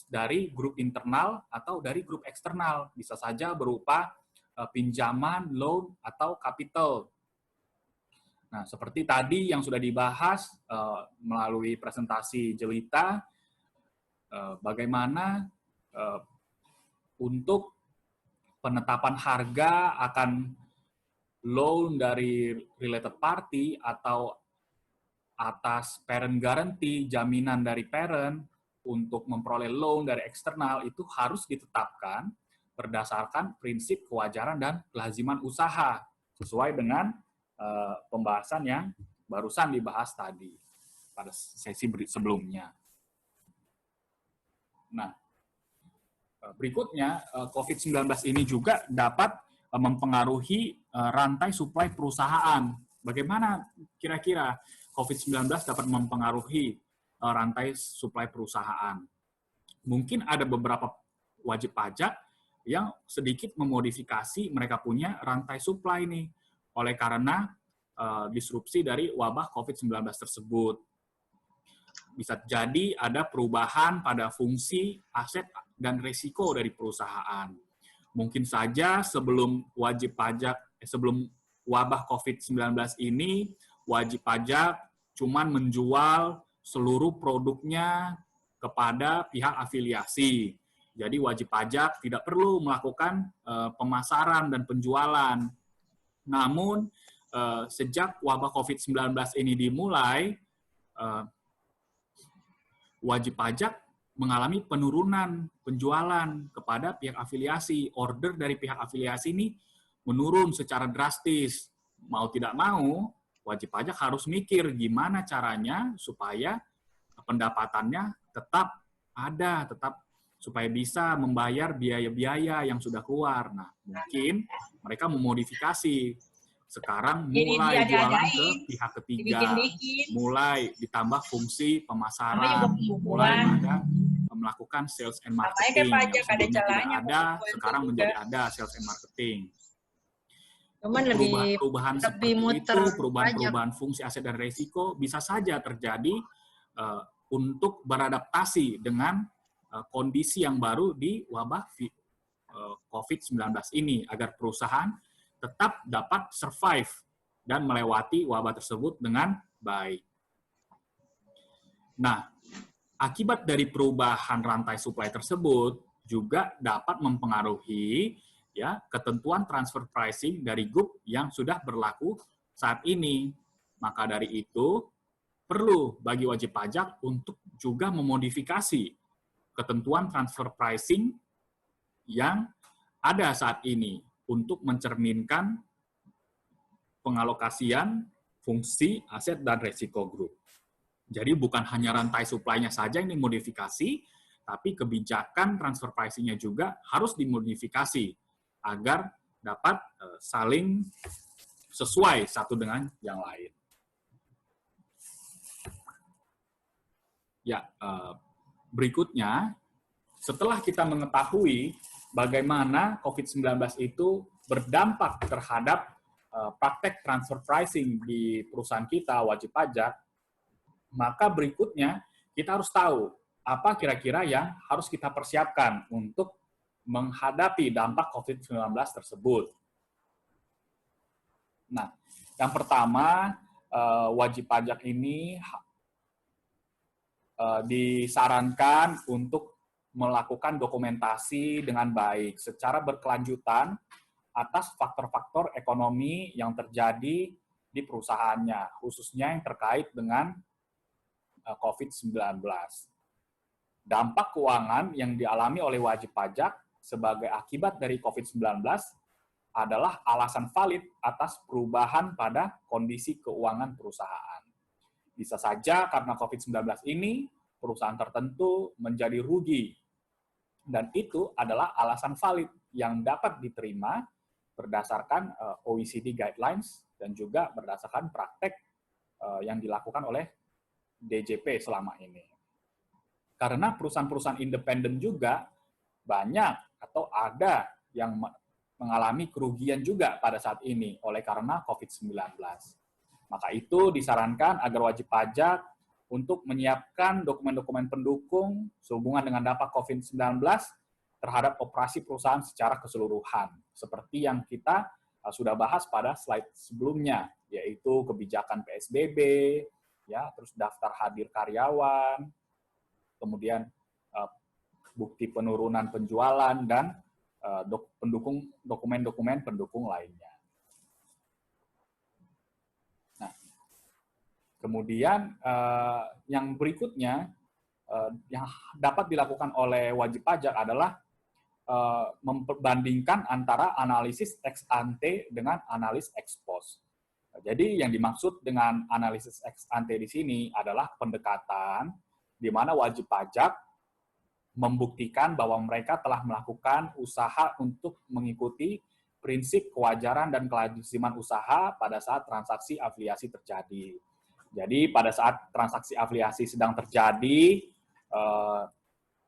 dari grup internal atau dari grup eksternal, bisa saja berupa pinjaman, loan, atau capital. Nah, seperti tadi yang sudah dibahas melalui presentasi Jelita, bagaimana untuk penetapan harga akan loan dari related party atau atas parent guarantee, jaminan dari parent untuk memperoleh loan dari eksternal itu harus ditetapkan berdasarkan prinsip kewajaran dan kelaziman usaha. sesuai dengan pembahasan yang barusan dibahas tadi pada sesi sebelumnya. Nah, berikutnya, COVID-19 ini juga dapat mempengaruhi rantai suplai perusahaan. Bagaimana kira-kira COVID-19 dapat mempengaruhi rantai suplai perusahaan? Mungkin ada beberapa wajib pajak yang sedikit memodifikasi mereka punya rantai suplai nih, oleh karena disrupsi dari wabah COVID-19 tersebut. Bisa jadi ada perubahan pada fungsi, aset, dan risiko dari perusahaan. Mungkin saja sebelum wabah COVID-19 ini, wajib pajak cuman menjual seluruh produknya kepada pihak afiliasi. Jadi wajib pajak tidak perlu melakukan pemasaran dan penjualan. Namun, sejak wabah COVID-19 ini dimulai, wajib pajak mengalami penurunan penjualan kepada pihak afiliasi. Order dari pihak afiliasi ini menurun secara drastis. Mau tidak mau, wajib pajak harus mikir gimana caranya supaya pendapatannya tetap ada, supaya bisa membayar biaya-biaya yang sudah keluar. Nah, mungkin mereka memodifikasi. Sekarang mulai jualan ke pihak ketiga, mulai ditambah fungsi pemasaran, mulai ada melakukan sales and marketing. Yang sebelumnya tidak ada, sekarang menjadi ada sales and marketing. Perubahan seperti itu, perubahan fungsi aset dan resiko bisa saja terjadi untuk beradaptasi dengan kondisi yang baru di wabah COVID-19 ini, agar perusahaan tetap dapat survive dan melewati wabah tersebut dengan baik. Nah, akibat dari perubahan rantai suplai tersebut juga dapat mempengaruhi ketentuan transfer pricing dari grup yang sudah berlaku saat ini. Maka dari itu, perlu bagi wajib pajak untuk juga memodifikasi ketentuan transfer pricing yang ada saat ini untuk mencerminkan pengalokasian fungsi, aset, dan resiko grup. Jadi bukan hanya rantai suplainya saja yang dimodifikasi, tapi kebijakan transfer pricing-nya juga harus dimodifikasi agar dapat saling sesuai satu dengan yang lain. Ya, berikutnya, setelah kita mengetahui bagaimana COVID-19 itu berdampak terhadap praktek transfer pricing di perusahaan kita, wajib pajak, maka berikutnya kita harus tahu apa kira-kira yang harus kita persiapkan untuk menghadapi dampak COVID-19 tersebut. Nah, yang pertama, wajib pajak ini disarankan untuk melakukan dokumentasi dengan baik secara berkelanjutan atas faktor-faktor ekonomi yang terjadi di perusahaannya, khususnya yang terkait dengan COVID-19. Dampak keuangan yang dialami oleh wajib pajak sebagai akibat dari COVID-19 adalah alasan valid atas perubahan pada kondisi keuangan perusahaan. Bisa saja karena COVID-19 ini, perusahaan tertentu menjadi rugi. Dan itu adalah alasan valid yang dapat diterima berdasarkan OECD Guidelines dan juga berdasarkan praktek yang dilakukan oleh DJP selama ini. Karena perusahaan-perusahaan independen juga banyak atau ada yang mengalami kerugian juga pada saat ini oleh karena COVID-19. Maka itu disarankan agar wajib pajak untuk menyiapkan dokumen-dokumen pendukung sehubungan dengan dampak COVID-19 terhadap operasi perusahaan secara keseluruhan. Seperti yang kita sudah bahas pada slide sebelumnya, yaitu kebijakan PSBB, terus daftar hadir karyawan, kemudian bukti penurunan penjualan, dan dokumen-dokumen pendukung lainnya. Kemudian yang berikutnya yang dapat dilakukan oleh wajib pajak adalah membandingkan antara analisis ex ante dengan analisis ex post. Jadi yang dimaksud dengan analisis ex ante di sini adalah pendekatan di mana wajib pajak membuktikan bahwa mereka telah melakukan usaha untuk mengikuti prinsip kewajaran dan kelaziman usaha pada saat transaksi afiliasi terjadi. Jadi pada saat transaksi afiliasi sedang terjadi,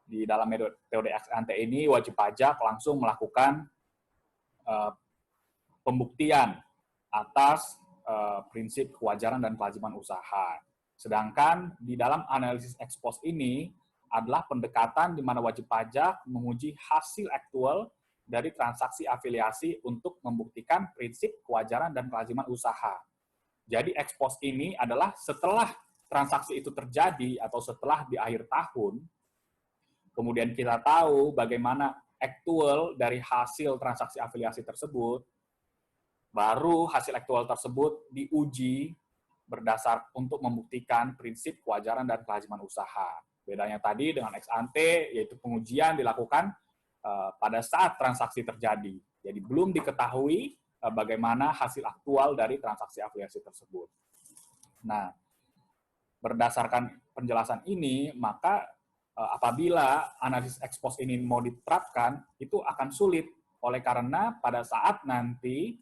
di dalam metode ex ante ini wajib pajak langsung melakukan pembuktian atas prinsip kewajaran dan kelaziman usaha. Sedangkan di dalam analisis ex post ini adalah pendekatan di mana wajib pajak menguji hasil aktual dari transaksi afiliasi untuk membuktikan prinsip kewajaran dan kelaziman usaha. Jadi ex post ini adalah setelah transaksi itu terjadi atau setelah di akhir tahun, kemudian kita tahu bagaimana aktual dari hasil transaksi afiliasi tersebut, baru hasil aktual tersebut diuji berdasar untuk membuktikan prinsip kewajaran dan kelaziman usaha. Bedanya tadi dengan ex ante, yaitu pengujian dilakukan pada saat transaksi terjadi. Jadi belum diketahui bagaimana hasil aktual dari transaksi afiliasi tersebut. Nah, berdasarkan penjelasan ini, maka apabila analisis ex post ini mau diterapkan, itu akan sulit. Oleh karena pada saat nanti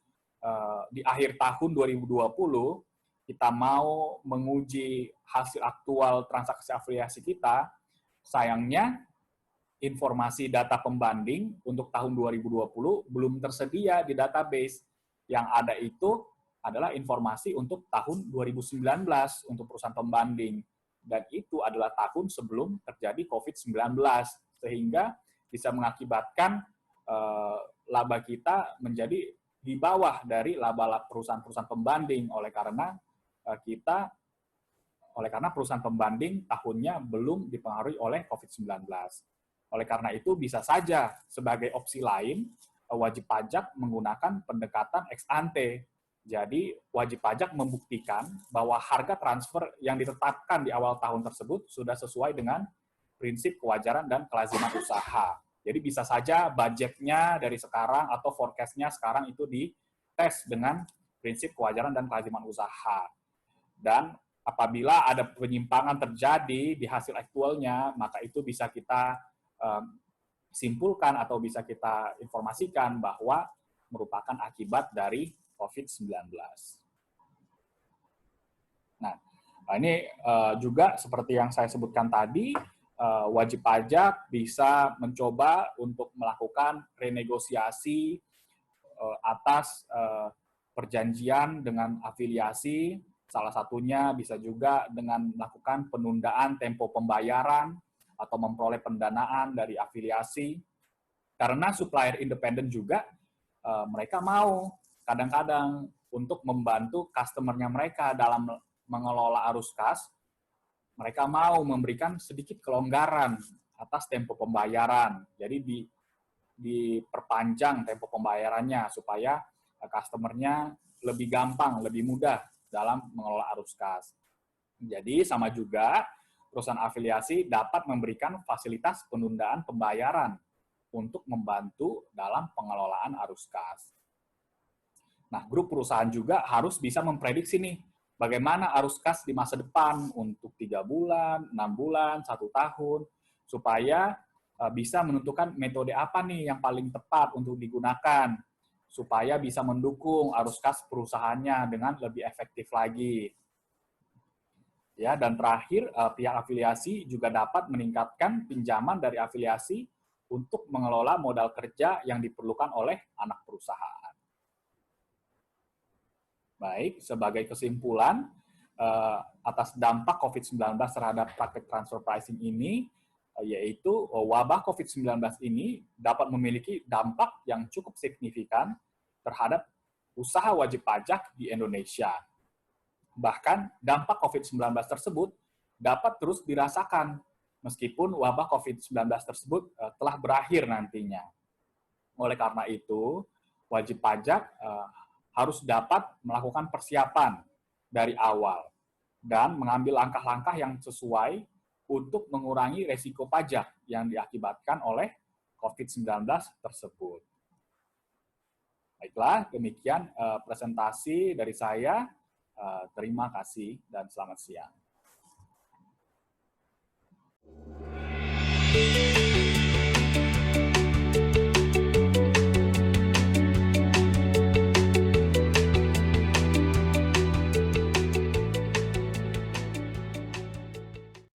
di akhir tahun 2020, kita mau menguji hasil aktual transaksi afiliasi kita, sayangnya informasi data pembanding untuk tahun 2020 belum tersedia di database. Yang ada itu adalah informasi untuk tahun 2019 untuk perusahaan pembanding. Dan itu adalah tahun sebelum terjadi COVID-19. Sehingga bisa mengakibatkan laba kita menjadi di bawah dari laba perusahaan-perusahaan pembanding oleh karena perusahaan pembanding tahunnya belum dipengaruhi oleh COVID-19. Oleh karena itu bisa saja sebagai opsi lain wajib pajak menggunakan pendekatan ex ante. Jadi wajib pajak membuktikan bahwa harga transfer yang ditetapkan di awal tahun tersebut sudah sesuai dengan prinsip kewajaran dan kelaziman usaha. Jadi bisa saja budgetnya dari sekarang atau forecast-nya sekarang itu dites dengan prinsip kewajaran dan kelaziman usaha. Dan apabila ada penyimpangan terjadi di hasil aktualnya, maka itu bisa kita simpulkan atau bisa kita informasikan bahwa merupakan akibat dari COVID-19. Nah, ini juga seperti yang saya sebutkan tadi, wajib pajak bisa mencoba untuk melakukan renegosiasi atas perjanjian dengan afiliasi. Salah satunya bisa juga dengan melakukan penundaan tempo pembayaran atau memperoleh pendanaan dari afiliasi. Karena supplier independen juga mereka mau kadang-kadang untuk membantu customer-nya mereka dalam mengelola arus kas, mereka mau memberikan sedikit kelonggaran atas tempo pembayaran. Jadi diperpanjang tempo pembayarannya supaya customer-nya lebih gampang, lebih mudah dalam mengelola arus kas. Jadi sama juga perusahaan afiliasi dapat memberikan fasilitas penundaan pembayaran untuk membantu dalam pengelolaan arus kas. Nah, grup perusahaan juga harus bisa memprediksi nih, bagaimana arus kas di masa depan untuk 3 bulan, 6 bulan, 1 tahun, supaya bisa menentukan metode apa nih yang paling tepat untuk digunakan, supaya bisa mendukung arus kas perusahaannya dengan lebih efektif lagi. Ya, dan terakhir, pihak afiliasi juga dapat meningkatkan pinjaman dari afiliasi untuk mengelola modal kerja yang diperlukan oleh anak perusahaan. Baik, sebagai kesimpulan, atas dampak COVID-19 terhadap praktek transfer pricing ini, yaitu wabah COVID-19 ini dapat memiliki dampak yang cukup signifikan terhadap usaha wajib pajak di Indonesia. Bahkan dampak COVID-19 tersebut dapat terus dirasakan meskipun wabah COVID-19 tersebut telah berakhir nantinya. Oleh karena itu, wajib pajak harus dapat melakukan persiapan dari awal dan mengambil langkah-langkah yang sesuai untuk mengurangi resiko pajak yang diakibatkan oleh COVID-19 tersebut. Baiklah, demikian presentasi dari saya. Terima kasih dan selamat siang.